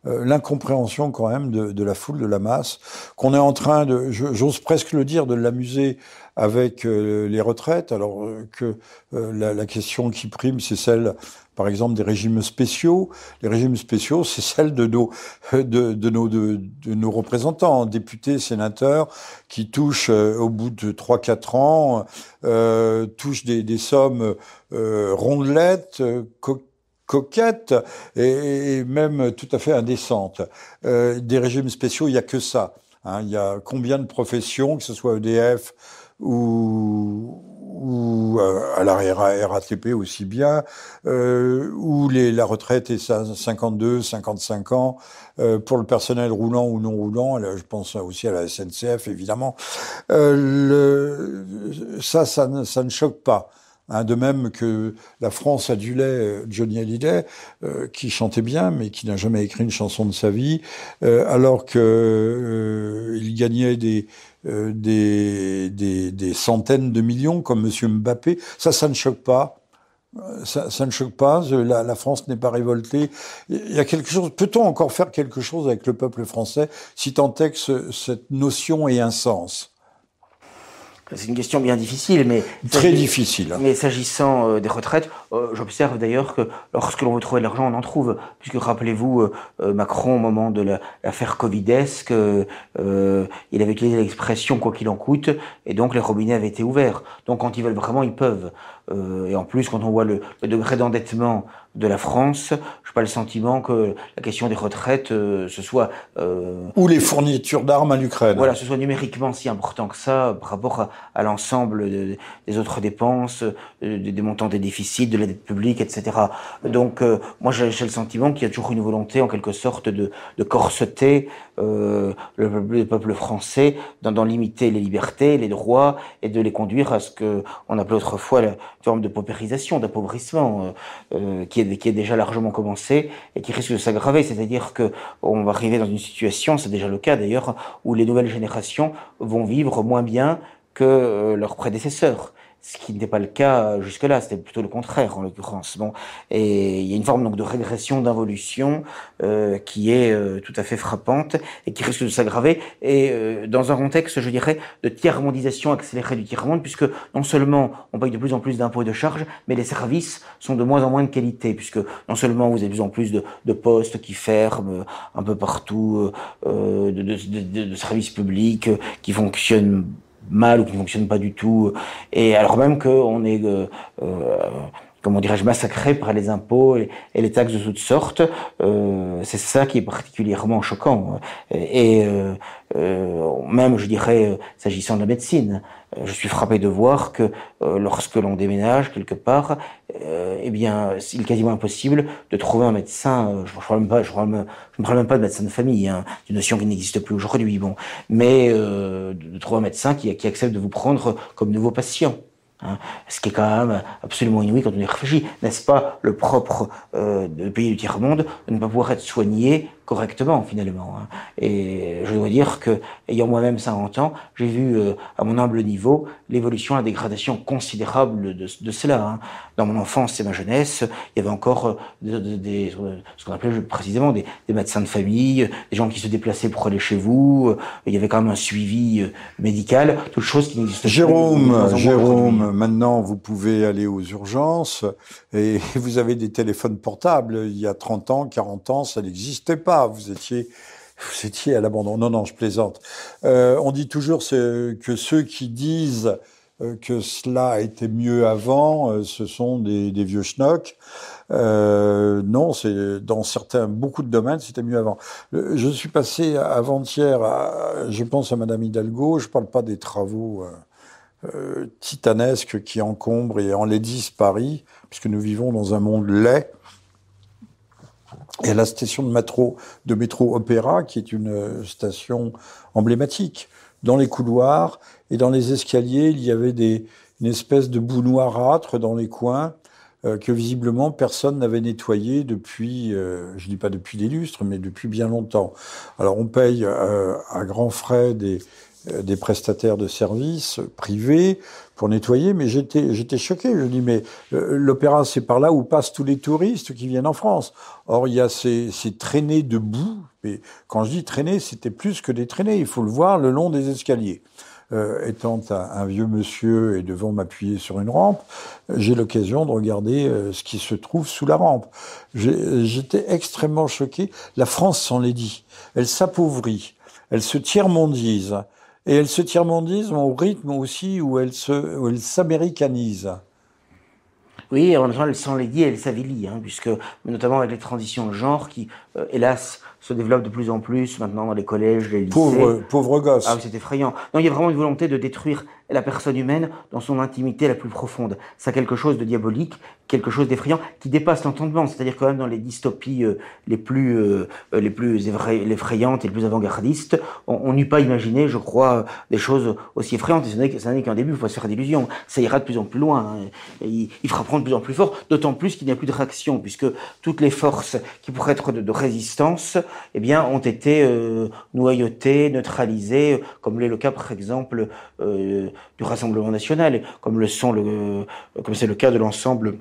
l'incompréhension quand même de la foule, de la masse, qu'on est en train de, j'ose presque le dire, de l'amuser avec les retraites, alors que la question qui prime, c'est celle, par exemple, des régimes spéciaux. Les régimes spéciaux, c'est celle de nos représentants, députés, sénateurs, qui touchent au bout de 3-4 ans, touchent des sommes rondelettes, coquettes et même tout à fait indécentes. Des régimes spéciaux, il n'y a que ça. Hein. Il y a combien de professions, que ce soit EDF ou à la RATP aussi bien, où la retraite est à 52, 55 ans, pour le personnel roulant ou non roulant, je pense aussi à la SNCF évidemment, ça ne choque pas. Hein, de même que la France adulait Johnny Hallyday, qui chantait bien, mais qui n'a jamais écrit une chanson de sa vie, alors que il gagnait des centaines de millions, comme Monsieur Mbappé. Ça ne choque pas. Ça ne choque pas. La France n'est pas révoltée. Il y a quelque chose. Peut-on encore faire quelque chose avec le peuple français, si tant est que cette notion ait un sens? C'est une question bien difficile, mais très difficile. Mais s'agissant des retraites, j'observe d'ailleurs que lorsque l'on veut trouver de l'argent, on en trouve. Puisque rappelez-vous, Macron, au moment de l'affaire Covidesque, il avait utilisé l'expression quoi qu'il en coûte, et donc les robinets avaient été ouverts. Donc quand ils veulent vraiment, ils peuvent. Et en plus, quand on voit le degré d'endettement de la France, je n'ai pas le sentiment que la question des retraites ce soit... ou les fournitures d'armes à l'Ukraine. Voilà, ce soit numériquement si important que ça par rapport à l'ensemble des autres dépenses, des montants des déficits, de la dette publique, etc. Donc, moi, j'ai le sentiment qu'il y a toujours une volonté, en quelque sorte, de corseter le peuple français dans limiter les libertés, les droits, et de les conduire à ce qu'on appelait autrefois la forme de paupérisation, d'appauvrissement, qui est déjà largement commencé et qui risque de s'aggraver. C'est-à-dire que on va arriver dans une situation, c'est déjà le cas d'ailleurs, où les nouvelles générations vont vivre moins bien que leurs prédécesseurs. Ce qui n'était pas le cas jusque-là, c'était plutôt le contraire en l'occurrence. Bon, et il y a une forme donc de régression, d'involution qui est tout à fait frappante et qui risque de s'aggraver. Et dans un contexte, je dirais, de tiers-mondisation accélérée du tiers-monde, puisque non seulement on paye de plus en plus d'impôts et de charges, mais les services sont de moins en moins de qualité, puisque non seulement vous avez de plus en plus de postes qui ferment un peu partout, de services publics qui fonctionnent mal ou qui ne fonctionne pas du tout, et alors même qu'on est, comment dirais-je, massacré par les impôts et les taxes de toutes sortes, c'est ça qui est particulièrement choquant. Et même, je dirais, s'agissant de la médecine, je suis frappé de voir que lorsque l'on déménage quelque part, eh bien, il est quasiment impossible de trouver un médecin. Je ne parle même pas de médecin de famille, hein, une notion qui n'existe plus aujourd'hui. Bon, mais de trouver un médecin qui accepte de vous prendre comme nouveau patient. Hein, ce qui est quand même absolument inouï quand on y réfléchit. N'est-ce pas le propre de pays du tiers-monde de ne pas pouvoir être soigné correctement finalement, hein. Et je dois dire que, ayant moi-même 50 ans, j'ai vu à mon humble niveau l'évolution, la dégradation considérable de cela, hein. Dans mon enfance et ma jeunesse, il y avait encore ce qu'on appelait précisément des médecins de famille, des gens qui se déplaçaient pour aller chez vous, il y avait quand même un suivi médical, toutes choses qui n'existent pas. Jérôme, maintenant vous pouvez aller aux urgences et vous avez des téléphones portables. Il y a 30 ans, 40 ans, ça n'existait pas. Vous étiez à l'abandon. Non, je plaisante. On dit toujours que ceux qui disent que cela était mieux avant, ce sont des vieux schnocks. Non, c'est dans beaucoup de domaines, c'était mieux avant. Je suis passé avant-hier, je pense à Madame Hidalgo. Je parle pas des travaux titanesques qui encombrent et enlaidissent Paris, puisque nous vivons dans un monde laid. Et à la station de métro Opéra, qui est une station emblématique, dans les couloirs et dans les escaliers, il y avait une espèce de boue noirâtre dans les coins que visiblement personne n'avait nettoyé depuis, je dis pas depuis des lustres, mais depuis bien longtemps. Alors on paye à grands frais des prestataires de services privés pour nettoyer, mais j'étais choqué. Je dis, mais l'Opéra, c'est par là où passent tous les touristes qui viennent en France. Or, il y a ces traînées de boue, mais quand je dis traînées, c'était plus que des traînées, il faut le voir le long des escaliers. Étant un vieux monsieur et devant m'appuyer sur une rampe, j'ai l'occasion de regarder ce qui se trouve sous la rampe. J'étais extrêmement choqué. La France s'en l'est dit. Elle s'appauvrit, elle se tiers-mondise. Et elle se tiers-mondise au rythme aussi où elle s'américanise. Oui, en même temps, elle s'enlaidit et elle s'avilit, hein, puisque, notamment avec les transitions de genre qui, hélas, se développent de plus en plus maintenant dans les collèges, les lycées. Pauvre gosse. Ah oui, c'est effrayant. Non, il y a vraiment une volonté de détruire la personne humaine dans son intimité la plus profonde. Ça a quelque chose de diabolique, quelque chose d'effrayant, qui dépasse l'entendement. C'est-à-dire quand même dans les dystopies les plus effrayantes et les plus avant-gardistes, on n'eût pas imaginé, je crois, des choses aussi effrayantes. Et ça n'est qu'un début, il faut se faire d'illusions. Ça ira de plus en plus loin, hein. Il frappera de plus en plus fort, d'autant plus qu'il n'y a plus de réaction, puisque toutes les forces qui pourraient être de résistance, eh bien, ont été noyautées, neutralisées, comme l'est le cas, par exemple, du Rassemblement national, comme c'est le cas de l'ensemble.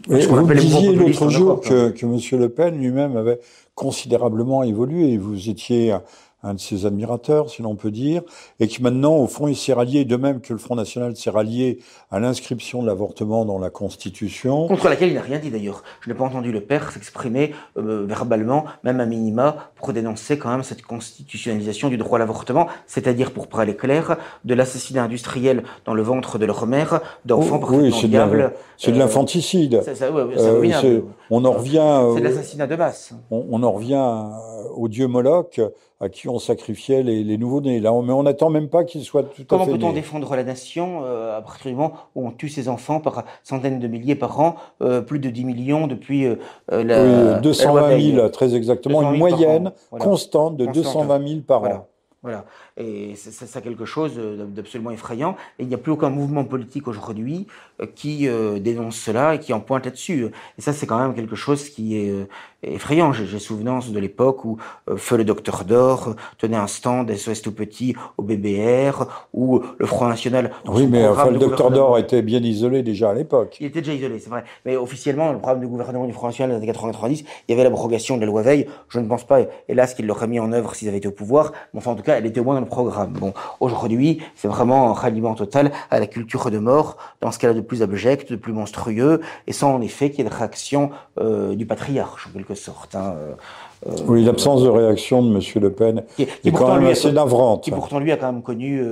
Vous disiez l'autre jour que M. Le Pen lui-même avait considérablement évolué. Vous étiez un de ses admirateurs, si l'on peut dire, et qui maintenant, au fond, il s'est rallié, de même que le Front National s'est rallié à l'inscription de l'avortement dans la Constitution. Contre laquelle il n'a rien dit d'ailleurs. Je n'ai pas entendu le père s'exprimer verbalement, même à minima, pour dénoncer quand même cette constitutionnalisation du droit à l'avortement, c'est-à-dire, pour parler clair, de l'assassinat industriel dans le ventre de leur mère d'enfants parfaitement viables. C'est de l'infanticide. On en revient. C'est de l'assassinat de masse. On en revient au dieu Moloch, à qui on sacrifiait les nouveau-nés. Là, mais on n'attend même pas qu'ils soient tout à fait nés. Comment peut-on défendre la nation à partir du moment où on tue ses enfants par centaines de milliers par an, plus de 10 millions depuis la 220 000, très exactement, une moyenne constante de 220 000 par an. Voilà. Et c'est quelque chose d'absolument effrayant. Et il n'y a plus aucun mouvement politique aujourd'hui qui dénonce cela et qui en pointe là-dessus. Et ça, c'est quand même quelque chose qui est effrayant. J'ai souvenance de l'époque où Feu le Docteur d'Or tenait un stand SOS Tout Petit au BBR, où le Front National... Oui, mais enfin, le Docteur d'Or était bien isolé déjà à l'époque. Il était déjà isolé, c'est vrai. Mais officiellement, le programme de gouvernement du Front National des années 90, il y avait l'abrogation de la loi Veil. Je ne pense pas, hélas, qu'ils l'auraient mis en œuvre s'ils avaient été au pouvoir. Mais enfin, en tout cas, elle était au moins dans le programme. Bon, aujourd'hui, c'est vraiment un ralliement total à la culture de mort, dans ce qu'elle a de plus abject, de plus monstrueux, et sans en effet qu'il y ait de réaction du patriarche, en quelque sorte. Oui, l'absence de réaction de M. Le Pen est quand même assez navrante. Qui pourtant, lui, a quand même connu,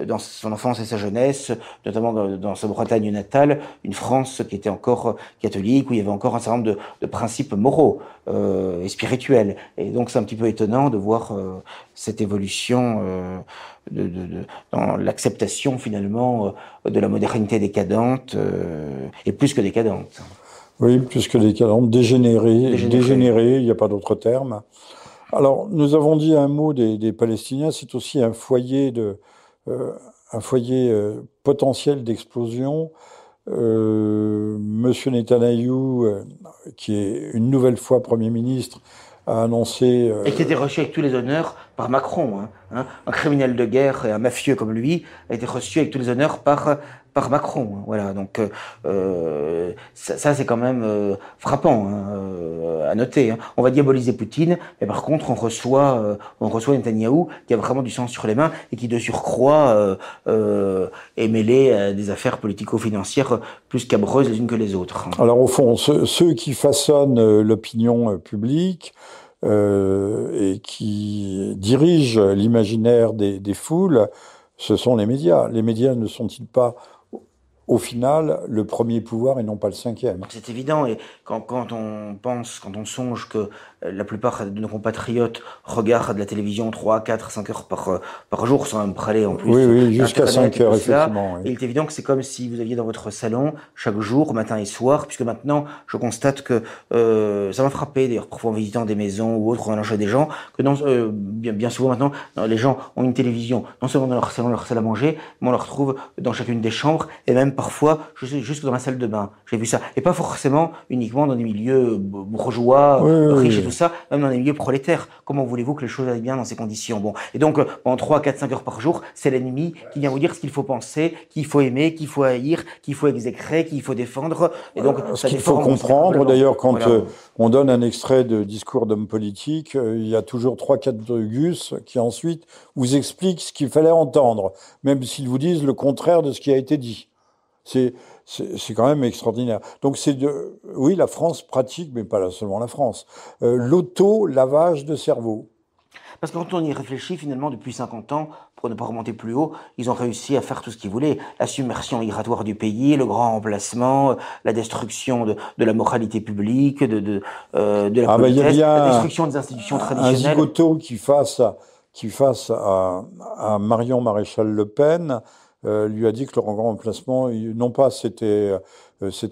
dans son enfance et sa jeunesse, notamment dans sa Bretagne natale, une France qui était encore catholique, où il y avait encore un certain nombre de principes moraux et spirituels. Et donc, c'est un petit peu étonnant de voir cette évolution dans l'acceptation, finalement, de la modernité décadente, et plus que décadente. Oui, plus que décadente, dégénérée, il n'y a pas d'autre terme. Alors, nous avons dit un mot des Palestiniens, c'est aussi un foyer potentiel d'explosion. Monsieur Netanyahou, qui est une nouvelle fois Premier ministre, a annoncé... Et qui a été reçu avec tous les honneurs par Macron. Un criminel de guerre et un mafieux comme lui a été reçu avec tous les honneurs par Macron. Voilà, donc ça c'est quand même frappant à noter. On va diaboliser Poutine, mais par contre on reçoit Netanyahou qui a vraiment du sang sur les mains et qui de surcroît est mêlé à des affaires politico-financières plus cabreuses les unes que les autres. Alors au fond, ceux qui façonnent l'opinion publique et qui dirigent l'imaginaire des foules, ce sont les médias. Les médias ne sont-ils pas au final, le premier pouvoir et non pas le cinquième? C'est évident, et quand on songe que la plupart de nos compatriotes regardent la télévision 3, 4, 5 heures par jour, sans même praler en plus. Oui, jusqu'à 5 heures, effectivement. Oui. Et il est évident que c'est comme si vous aviez dans votre salon, chaque jour, matin et soir, puisque maintenant, je constate que, ça m'a frappé, d'ailleurs, parfois en visitant des maisons ou autres, en allant chez des gens, que bien souvent maintenant, les gens ont une télévision, non seulement dans leur salon, leur salle à manger, mais on la retrouve dans chacune des chambres, et même parfois, jusque dans la salle de bain. J'ai vu ça. Et pas forcément uniquement dans des milieux bourgeois, riches et tout ça, même dans des milieux prolétaires. Comment voulez-vous que les choses aillent bien dans ces conditions? Bon. Et donc, pendant 3, 4, 5 heures par jour, c'est l'ennemi qui vient vous dire ce qu'il faut penser, qu'il faut aimer, qu'il faut haïr, qu'il faut exécrer, qu'il faut défendre. Et donc, ce qu'il faut comprendre, d'ailleurs, quand on donne un extrait de discours d'homme politique, il y a toujours 3, 4 gus qui ensuite vous expliquent ce qu'il fallait entendre, même s'ils vous disent le contraire de ce qui a été dit. C'est quand même extraordinaire. Donc oui, la France pratique, mais pas seulement la France, l'auto-lavage de cerveau. Parce que quand on y réfléchit, finalement, depuis 50 ans, pour ne pas remonter plus haut, ils ont réussi à faire tout ce qu'ils voulaient. La submersion migratoire du pays, le grand remplacement, la destruction de la moralité publique, de la politesse, la destruction des institutions traditionnelles. Un zigoto qui face à Marion Maréchal Le Pen lui a dit que le grand remplacement, non pas c'était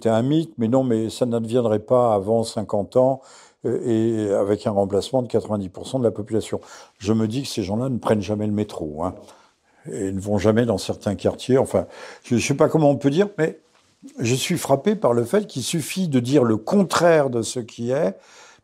un mythe, mais ça n'adviendrait pas avant 50 ans et avec un remplacement de 90% de la population. Je me dis que ces gens-là ne prennent jamais le métro, et ne vont jamais dans certains quartiers. Enfin, je ne sais pas comment on peut dire, mais je suis frappé par le fait qu'il suffit de dire le contraire de ce qui est,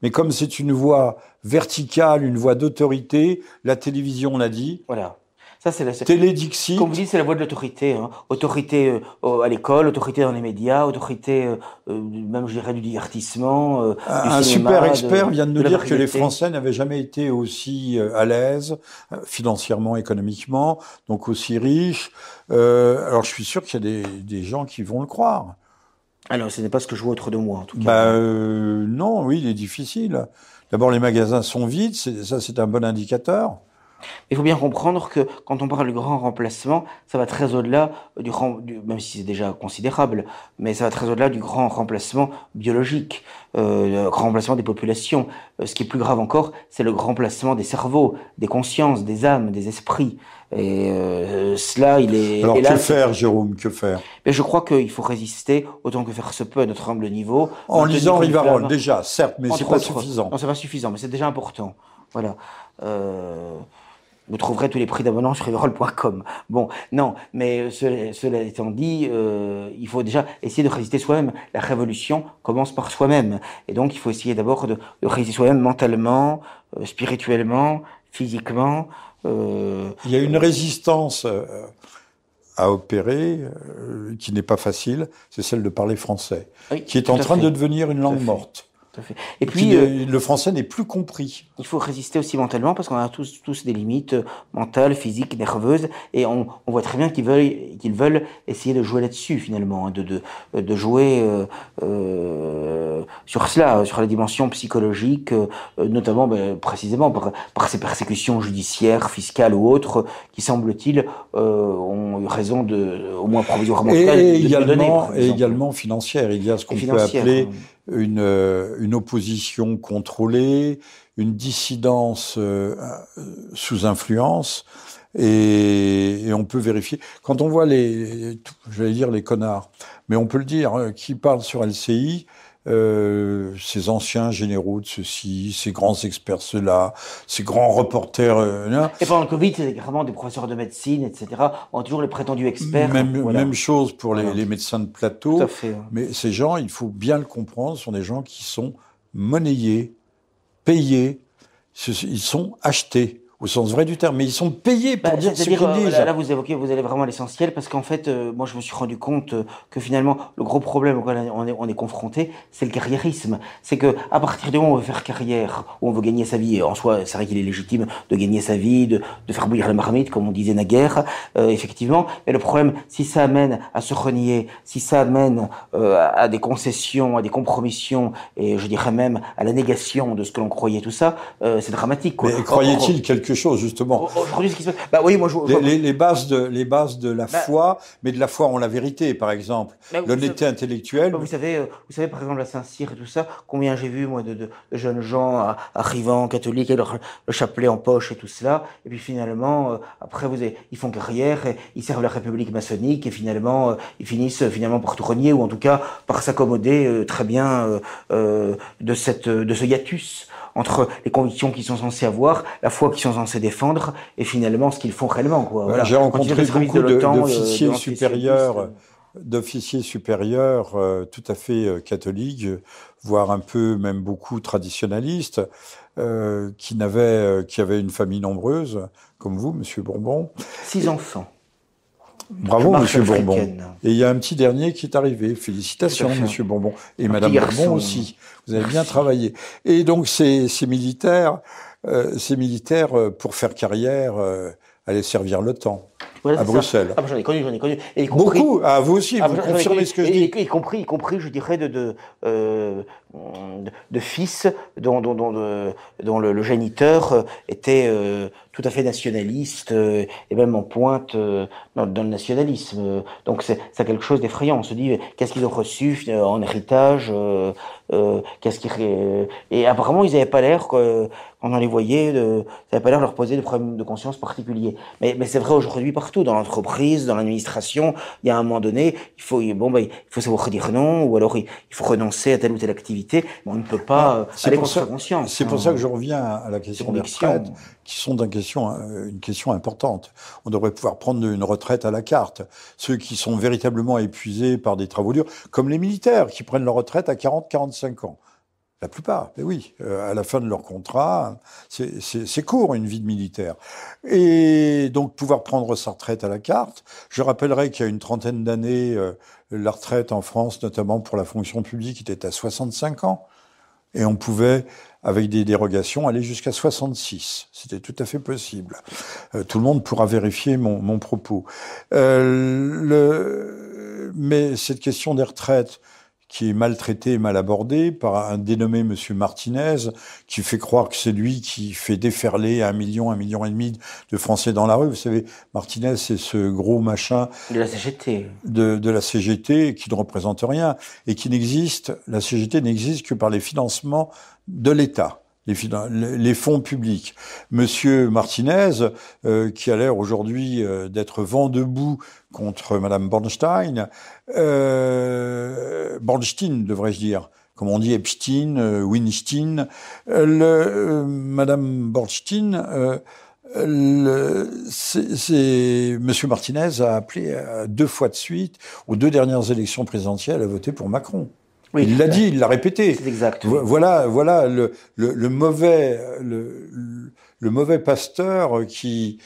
mais comme c'est une voix verticale, une voix d'autorité, la télévision l'a dit. Voilà. Ça, c'est Télédixit. Comme vous dites, c'est la voie de l'autorité. Hein. Autorité à l'école, autorité dans les médias, autorité, même, je dirais, du divertissement, du Un cinéma, super expert vient de nous la dire que les variété. Français n'avaient jamais été aussi à l'aise, financièrement, économiquement, donc aussi riches. Alors, je suis sûr qu'il y a des gens qui vont le croire. Alors, ce n'est pas ce que je vois autour de moi, en tout cas. Bah, non, oui, il est difficile. D'abord, les magasins sont vides, ça c'est un bon indicateur. Il faut bien comprendre que quand on parle du grand remplacement, ça va très au-delà même si c'est déjà considérable, mais ça va très au-delà du grand remplacement biologique, le grand remplacement des populations. Ce qui est plus grave encore, c'est le grand remplacement des cerveaux, des consciences, des âmes, des esprits. Et cela, il est... Alors, et là, que faire, Jérôme, que faire? mais je crois qu'il faut résister autant que faire se peut à notre humble niveau. En maintenir lisant une Rivarol, flamme, déjà, certes, mais c'est entre pas autres. suffisant. Non, c'est pas suffisant, mais c'est déjà important. Voilà. Vous trouverez tous les prix d'abonnement sur rivarol.com. Bon, non, mais cela étant dit, il faut déjà essayer de résister soi-même. La révolution commence par soi-même. Et donc, il faut essayer d'abord de résister soi-même mentalement, spirituellement, physiquement. Il y a une résistance à opérer qui n'est pas facile, c'est celle de parler français, Oui, qui est tout en à train fait. de devenir une Tout à langue fait. morte. Tout à fait. Et puis, Le français n'est plus compris. il faut résister aussi mentalement parce qu'on a tous des limites mentales, physiques, nerveuses, et on voit très bien qu'ils veulent essayer de jouer là-dessus finalement, hein, de jouer sur cela, sur la dimension psychologique, notamment précisément par ces persécutions judiciaires, fiscales ou autres, qui semble-t-il ont eu raison au moins provisoirement, Et de donner. également financière. Il y a ce qu'on peut appeler une opposition contrôlée, une dissidence sous influence, et on peut vérifier. Quand on voit j'allais dire les connards, mais on peut le dire, qui parlent sur LCI, ces anciens généraux de ceci, ces grands experts cela, ces grands reporters. Et pendant le Covid, c'est vraiment des professeurs de médecine, etc. ont toujours les prétendus experts. Même chose pour les médecins de plateau. Tout à fait. Mais ces gens, il faut bien le comprendre, sont des gens qui sont monnayés, payés, ils sont achetés. Au sens vrai du terme, mais ils sont payés pour dire ce qu'ils disent. Là, vous allez vraiment à l'essentiel, parce qu'en fait, moi, je me suis rendu compte que finalement, le gros problème auquel on est confronté, c'est le carriérisme. C'est que à partir du moment où on veut faire carrière, où on veut gagner sa vie, et en soi, c'est vrai qu'il est légitime de gagner sa vie, de faire bouillir la marmite, comme on disait naguère, effectivement. Mais le problème, si ça amène à se renier, si ça amène à des concessions, à des compromissions, et je dirais même à la négation de ce que l'on croyait, tout ça, c'est dramatique, quoi. Mais croyait-il quelque chose, justement? Aujourd'hui, ce qui se passe. Bah oui, moi, les bases de la foi, mais de la foi en la vérité, par exemple. L'honnêteté intellectuelle. Vous savez, par exemple, à Saint-Cyr et tout ça, combien j'ai vu, moi, de jeunes gens arrivant, catholiques, avec le chapelet en poche et tout cela. Et puis finalement, après, ils font carrière, et ils servent la République maçonnique, et finalement, ils finissent par tout renier, ou en tout cas, par s'accommoder très bien de ce hiatus entre les convictions qu'ils sont censés avoir, la foi qu'ils sont censés défendre, et finalement ce qu'ils font réellement, quoi. Voilà. J'ai rencontré beaucoup d'officiers supérieurs tout à fait catholiques, voire un peu, même beaucoup traditionnalistes, qui avaient une famille nombreuse, comme vous, Monsieur Bourbon. 6 enfants. Bravo, Monsieur Bourbon. Et il y a un petit dernier qui est arrivé. Félicitations, Monsieur Bourbon. Et Madame Bourbon aussi. Vous avez bien travaillé. Et donc, ces militaires, pour faire carrière, allaient servir l'OTAN. À Bruxelles. J'en ai connu. Et beaucoup. Ah, vous aussi, vous confirmez ce que je dis. Y compris, je dirais, de fils dont le géniteur était tout à fait nationaliste et même en pointe dans le nationalisme. Donc c'est quelque chose d'effrayant. On se dit qu'est-ce qu'ils ont reçu en héritage, et apparemment ils n'avaient pas l'air quand on les voyait, ça n'avait pas l'air de leur poser de problèmes de conscience particuliers. Mais c'est vrai aujourd'hui partout, dans l'entreprise, dans l'administration. Il y a un moment donné, il faut savoir dire non, ou alors il faut renoncer à telle ou telle activité. Mais on ne peut pas aller contre sa conscience. C'est pour ça que je reviens à la question des retraites, qui sont une question importante. On devrait pouvoir prendre une retraite à la carte. Ceux qui sont véritablement épuisés par des travaux durs, comme les militaires qui prennent leur retraite à 40-45 ans. La plupart, mais oui, à la fin de leur contrat, c'est court une vie de militaire. Et donc pouvoir prendre sa retraite à la carte. Je rappellerai qu'il y a une trentaine d'années, la retraite en France, notamment pour la fonction publique, était à 65 ans. Et on pouvait, avec des dérogations, aller jusqu'à 66. C'était tout à fait possible. Tout le monde pourra vérifier mon propos. Mais cette question des retraites, qui est maltraité et mal abordé par un dénommé Monsieur Martinez, qui fait croire que c'est lui qui fait déferler 1 million et demi de Français dans la rue. Vous savez, Martinez, c'est ce gros machin de la CGT, de la CGT qui ne représente rien et qui n'existe. La CGT n'existe que par les financements de l'État. Les fonds publics. Monsieur Martinez, qui a l'air aujourd'hui d'être vent debout contre Madame Bornstein, Bornstein devrais-je dire, comme on dit Epstein, Weinstein, Madame Bornstein, Monsieur Martinez a appelé 2 fois de suite, aux 2 dernières élections présidentielles, à voter pour Macron. Oui, il l'a dit, il l'a répété. C'est exact. Oui. Voilà le mauvais pasteur qui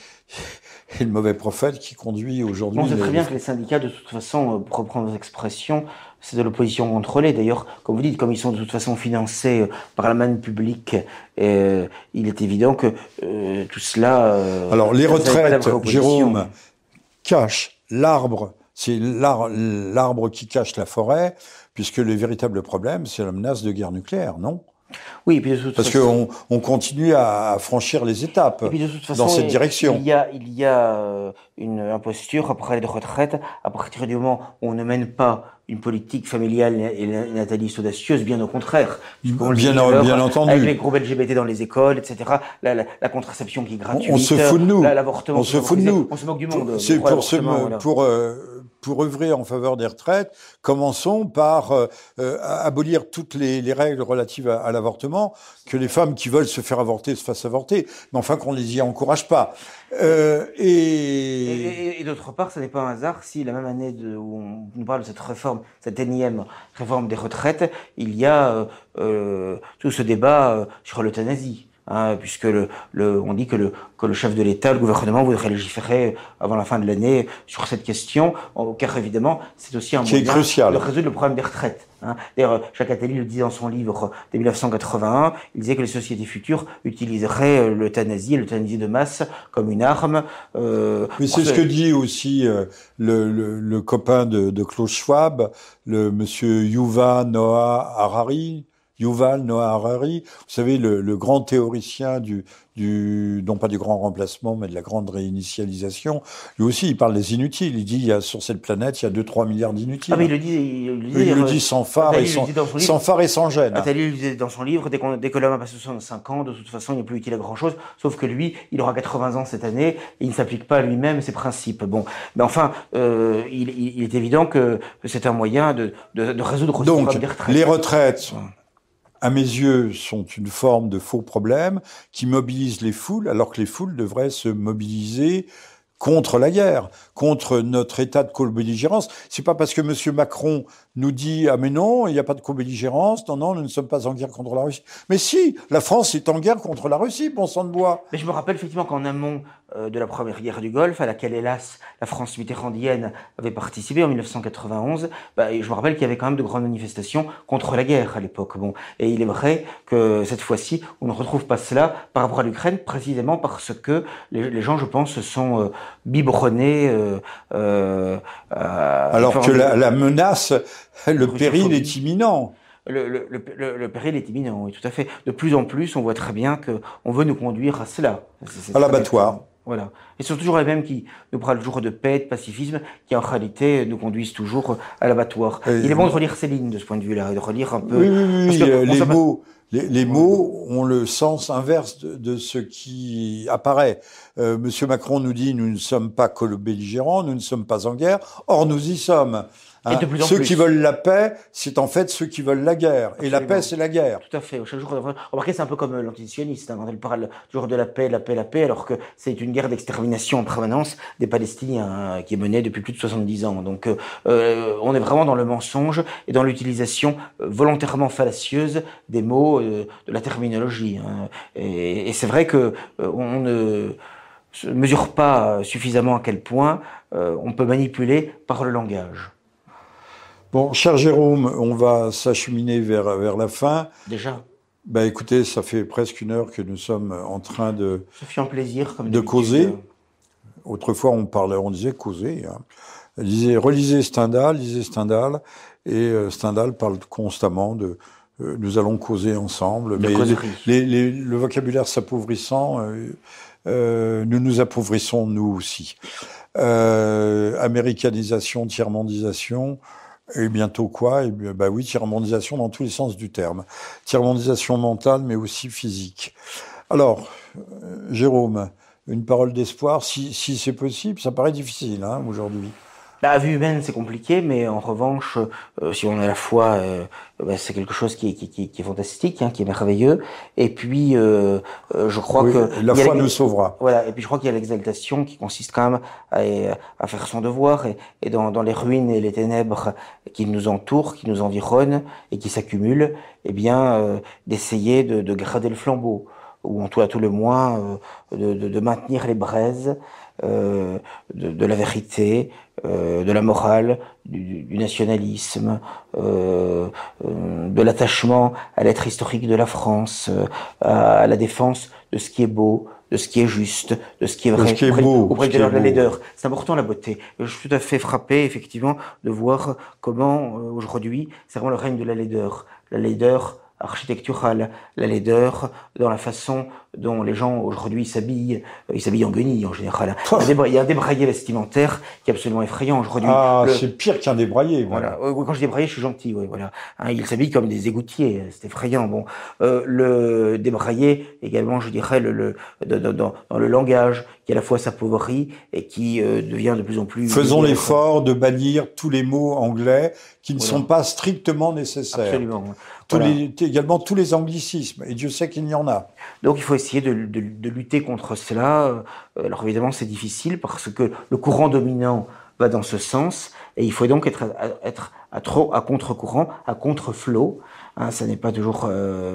et le mauvais prophète qui conduit aujourd'hui. On sait très bien que les syndicats, de toute façon, pour reprendre vos expressions, c'est de l'opposition contrôlée. D'ailleurs, comme vous dites, comme ils sont de toute façon financés par la manne publique, il est évident que tout cela. Alors les retraites, Jérôme, cachent l'arbre. C'est l'arbre qui cache la forêt, puisque le véritable problème, c'est la menace de guerre nucléaire, non ? Oui, et puis de toute parce façon, qu'on continue à franchir les étapes et puis de toute façon, dans cette direction. Il y a une imposture après les retraites, à partir du moment où on ne mène pas une politique familiale et nataliste audacieuse, bien au contraire. Bien entendu. Avec les groupes LGBT dans les écoles, etc. La contraception qui est gratuite. On se fout de nous. L'avortement. On se fout de nous. On se moque du monde. C'est pour œuvrer en faveur des retraites, commençons par abolir toutes les règles relatives à l'avortement, que les femmes qui veulent se faire avorter se fassent avorter, mais enfin qu'on ne les y encourage pas. Et d'autre part, ce n'est pas un hasard si la même année où on nous parle de cette réforme, cette énième réforme des retraites, il y a tout ce débat sur l'euthanasie. Puisque on dit que le chef de l'État, le gouvernement, voudrait légiférer avant la fin de l'année sur cette question, car évidemment, c'est aussi un moyen de résoudre le problème des retraites. D'ailleurs, Jacques Attali le disait dans son livre de 1981, il disait que les sociétés futures utiliseraient l'euthanasie de masse comme une arme. Mais c'est ce que dit aussi le copain de Klaus Schwab, le monsieur Yuval Noah Harari, vous savez, le grand théoricien non pas du grand remplacement, mais de la grande réinitialisation. Lui aussi, il parle des inutiles. Il dit, sur cette planète, il y a 2-3 milliards d'inutiles. Ah, mais il le dit sans phare et sans gêne. Attali le disait dans son livre, dès que l'homme a passé 65 ans, de toute façon, il n'est plus utile à grand chose, sauf que lui, il aura 80 ans cette année, et il ne s'applique pas à lui-même ses principes. Bon. Mais enfin, il est évident que c'est un moyen de résoudre ce problème des retraites. Les retraites, à mes yeux, sont une forme de faux problème qui mobilise les foules, alors que les foules devraient se mobiliser contre la guerre, contre notre état de co-belligérance. C'est pas parce que M. Macron nous dit « Ah mais non, il n'y a pas de co-belligérance, non, nous ne sommes pas en guerre contre la Russie ». Mais si, la France est en guerre contre la Russie, bon sang de bois. Mais je me rappelle effectivement qu'en amont de la première guerre du Golfe, à laquelle hélas la France mitterrandienne avait participé en 1991, je me rappelle qu'il y avait quand même de grandes manifestations contre la guerre à l'époque. Bon, et il est vrai que cette fois-ci, on ne retrouve pas cela par rapport à l'Ukraine, précisément parce que les gens, je pense, se sont biberonnés. Alors que la menace, le péril est imminent. Le péril est imminent, oui, tout à fait. De plus en plus, on voit très bien qu'on veut nous conduire à cela. À l'abattoir. Voilà. Et ce sont toujours les mêmes qui nous parlent toujours de paix, de pacifisme, qui en réalité nous conduisent toujours à l'abattoir. Il est bon de relire Céline de ce point de vue-là, et de relire un peu. Oui, Les mots ont le sens inverse de ce qui apparaît. Monsieur Macron nous dit, nous ne sommes pas belligérants, nous ne sommes pas en guerre. Or, nous y sommes. Et de plus en ceux plus. qui veulent la paix, c'est en fait ceux qui veulent la guerre. Absolument. Et la paix, c'est la guerre. Tout à fait. Chaque jour, remarquez, c'est un peu comme l'antisioniste, quand elle parle toujours de la paix, la paix, la paix, alors que c'est une guerre d'extermination en permanence des Palestiniens qui est menée depuis plus de 70 ans. Donc, on est vraiment dans le mensonge et dans l'utilisation volontairement fallacieuse des mots, de la terminologie. Et c'est vrai que on ne mesure pas suffisamment à quel point on peut manipuler par le langage. Bon, cher Jérôme, on va s'acheminer vers la fin. Déjà. Ben, écoutez, ça fait presque 1 heure que nous sommes en train de plaisir, comme de causer. Autrefois, on disait causer. Hein. Relisez Stendhal, lisez Stendhal, et Stendhal parle constamment de nous allons causer ensemble. Mais le vocabulaire s'appauvrissant, nous nous appauvrissons nous aussi. Américanisation, tiers-mondisation. Et bientôt quoi? Et bah oui, tiers-mondisation dans tous les sens du terme. Tiers-mondisation mentale, mais aussi physique. Alors, Jérôme, une parole d'espoir, si c'est possible, ça paraît difficile hein, aujourd'hui. À vue humaine, c'est compliqué, mais en revanche, si on a la foi, c'est quelque chose qui est fantastique, hein, qui est merveilleux. Et puis, je crois que la foi nous sauvera. Voilà. Et puis, je crois qu'il y a l'exaltation qui consiste quand même à faire son devoir et dans les ruines et les ténèbres qui nous entourent, qui nous environnent et qui s'accumulent, eh bien, d'essayer de grader le flambeau, ou en tout à tout le moins de maintenir les braises de la vérité, de la morale, du nationalisme, de l'attachement à l'être historique de la France, à la défense de ce qui est beau, de ce qui est juste, de ce qui est vrai, auprès de la laideur. C'est important la beauté. Je suis tout à fait frappé, effectivement, de voir comment aujourd'hui, c'est vraiment le règne de la laideur architecturale, la laideur dans la façon dont les gens aujourd'hui s'habillent. Ils s'habillent en guenilles en général. Il y a un débraillé vestimentaire qui est absolument effrayant aujourd'hui. C'est pire qu'un débraillé. Voilà. Quand je dis débraillé, je suis gentil. Oui, voilà. Hein, ils s'habillent comme des égoutiers. C'est effrayant. Bon, le débraillé également, je dirais, dans le langage qui à la fois s'appauvrit et qui devient de plus en plus. Faisons l'effort de bannir tous les mots anglais qui ne sont pas strictement nécessaires. Absolument. Également tous les anglicismes, et Dieu sait qu'il y en a. Donc il faut essayer de lutter contre cela. Alors évidemment c'est difficile parce que le courant dominant va dans ce sens, et il faut donc être à contre-courant, à contre-flot. Hein, ça n'est pas toujours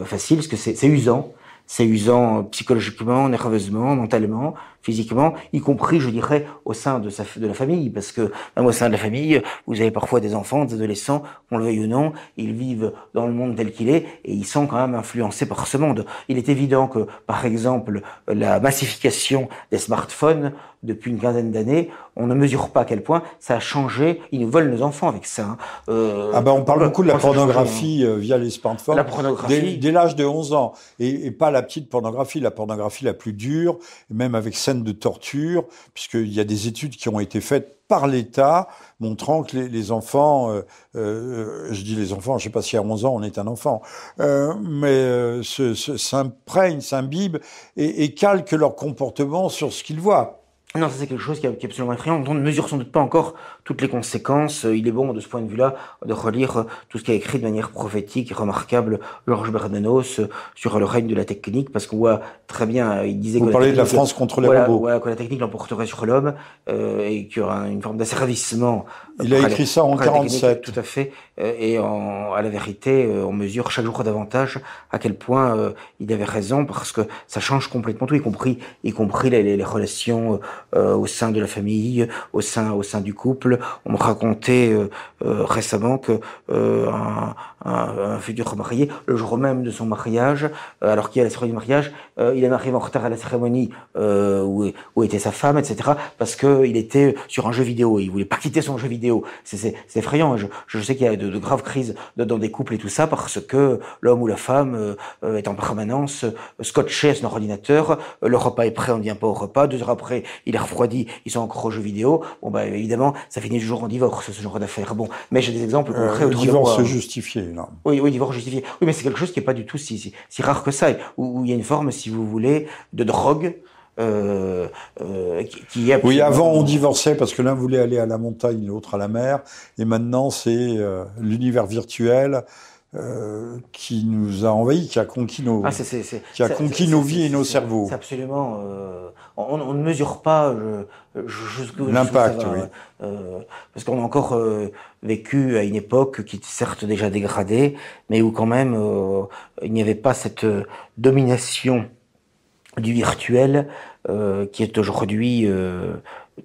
facile, parce que c'est usant. C'est usant psychologiquement, nerveusement, mentalement, physiquement, y compris, je dirais, au sein de la famille, parce que même au sein de la famille, vous avez parfois des enfants, des adolescents, qu'on le veuille ou non, ils vivent dans le monde tel qu'il est, et ils sont quand même influencés par ce monde. Il est évident que, par exemple, la massification des smartphones, depuis une quinzaine d'années, on ne mesure pas à quel point ça a changé. Ils nous volent nos enfants avec ça. On parle beaucoup de la pornographie via les smartphones. La pornographie. Dès l'âge de 11 ans. Et pas la petite pornographie, la pornographie la plus dure, même avec scènes de torture, puisqu'il y a des études qui ont été faites par l'État, montrant que les enfants, je dis les enfants, je ne sais pas si à 11 ans on est un enfant, mais s'imprègnent, s'imbibent et calquent leur comportement sur ce qu'ils voient. Non, ça c'est quelque chose qui est absolument effrayant. On ne mesure sans doute pas encore toutes les conséquences. Il est bon, de ce point de vue-là, de relire tout ce qui a écrit de manière prophétique et remarquable Georges Bernanos sur le règne de la technique, parce qu'on voit très bien, il disait Vous parlez de la France contre les robots. Voilà, que la technique l'emporterait sur l'homme, et qu'il y aura une forme d'asservissement. Il a écrit ça en 47. Tout à fait. Et à la vérité, on mesure chaque jour davantage à quel point il avait raison, parce que ça change complètement tout, y compris les relations au sein de la famille, au sein du couple. On me racontait récemment que un futur marié, le jour même de son mariage, alors qu'il y a la cérémonie de mariage, il est arrivé en retard à la cérémonie où était sa femme, etc., parce que il était sur un jeu vidéo et il voulait pas quitter son jeu vidéo. C'est effrayant. Je sais qu'il y a de graves crises dans des couples et tout ça, parce que l'homme ou la femme est en permanence scotché à son ordinateur. Le repas est prêt, on ne vient pas au repas. 2 heures après, il est refroidi, ils sont encore aux jeux vidéo, bon bah évidemment, ça finit toujours en divorce, ce genre d'affaires. Bon, mais j'ai des exemples concrets autour de moi. Divorce justifié, là. Oui, divorce justifié. Oui, mais c'est quelque chose qui est pas du tout si rare que ça, où il y a une forme, si vous voulez, de drogue. Qui est absolument... Oui, avant on divorçait parce que l'un voulait aller à la montagne, l'autre à la mer, et maintenant c'est l'univers virtuel qui nous a envahis, qui a conquis nos, nos vies et nos cerveaux. C'est absolument... on ne mesure pas l'impact, oui. Parce qu'on a encore vécu à une époque qui est certes déjà dégradée, mais où quand même il n'y avait pas cette domination du virtuel qui est aujourd'hui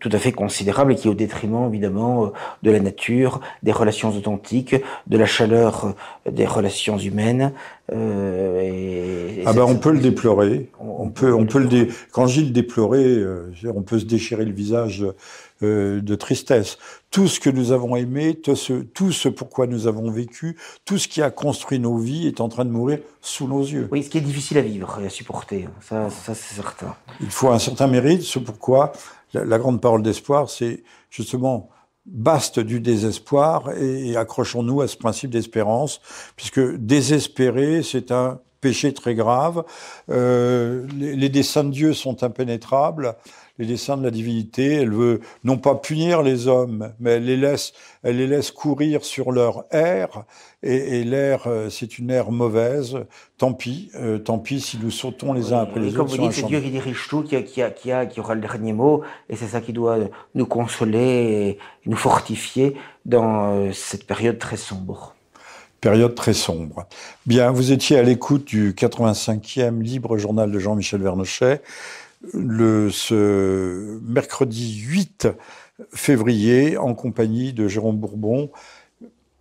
tout à fait considérable et qui est au détriment évidemment de la nature, des relations authentiques, de la chaleur des relations humaines. On peut le déplorer. Quand je dis le déplorer, on peut se déchirer le visage de tristesse. Tout ce que nous avons aimé, tout ce pourquoi nous avons vécu, tout ce qui a construit nos vies est en train de mourir sous nos yeux. Oui, ce qui est difficile à vivre et à supporter, ça c'est certain. Il faut un certain mérite, c'est pourquoi la grande parole d'espoir, c'est justement baste du désespoir et accrochons-nous à ce principe d'espérance, puisque désespérer, c'est un péché très grave. Les desseins de Dieu sont impénétrables. Les desseins de la divinité, elle veut non pas punir les hommes, mais elle les laisse courir sur leur ère, et l'ère, c'est une ère mauvaise. Tant pis si nous sautons les uns après les autres. Comme vous dites, c'est Dieu qui dirige tout, qui aura le dernier mot, et c'est ça qui doit nous consoler et nous fortifier dans cette période très sombre. Période très sombre. Bien, vous étiez à l'écoute du 85e Libre Journal de Jean-Michel Vernochet. Ce mercredi 8 février, en compagnie de Jérôme Bourbon,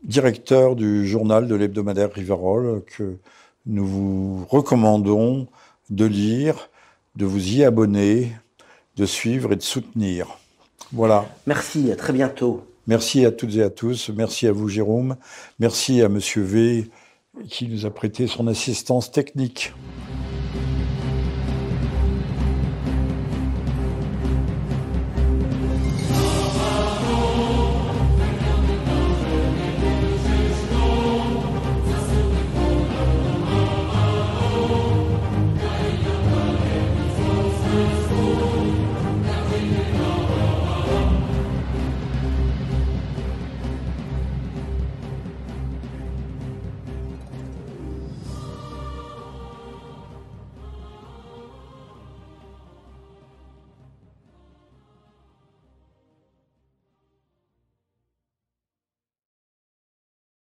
directeur du journal de l'hebdomadaire Rivarol, que nous vous recommandons de lire, de vous y abonner, de suivre et de soutenir. Voilà. Merci, à très bientôt. Merci à toutes et à tous. Merci à vous, Jérôme. Merci à Monsieur V, qui nous a prêté son assistance technique.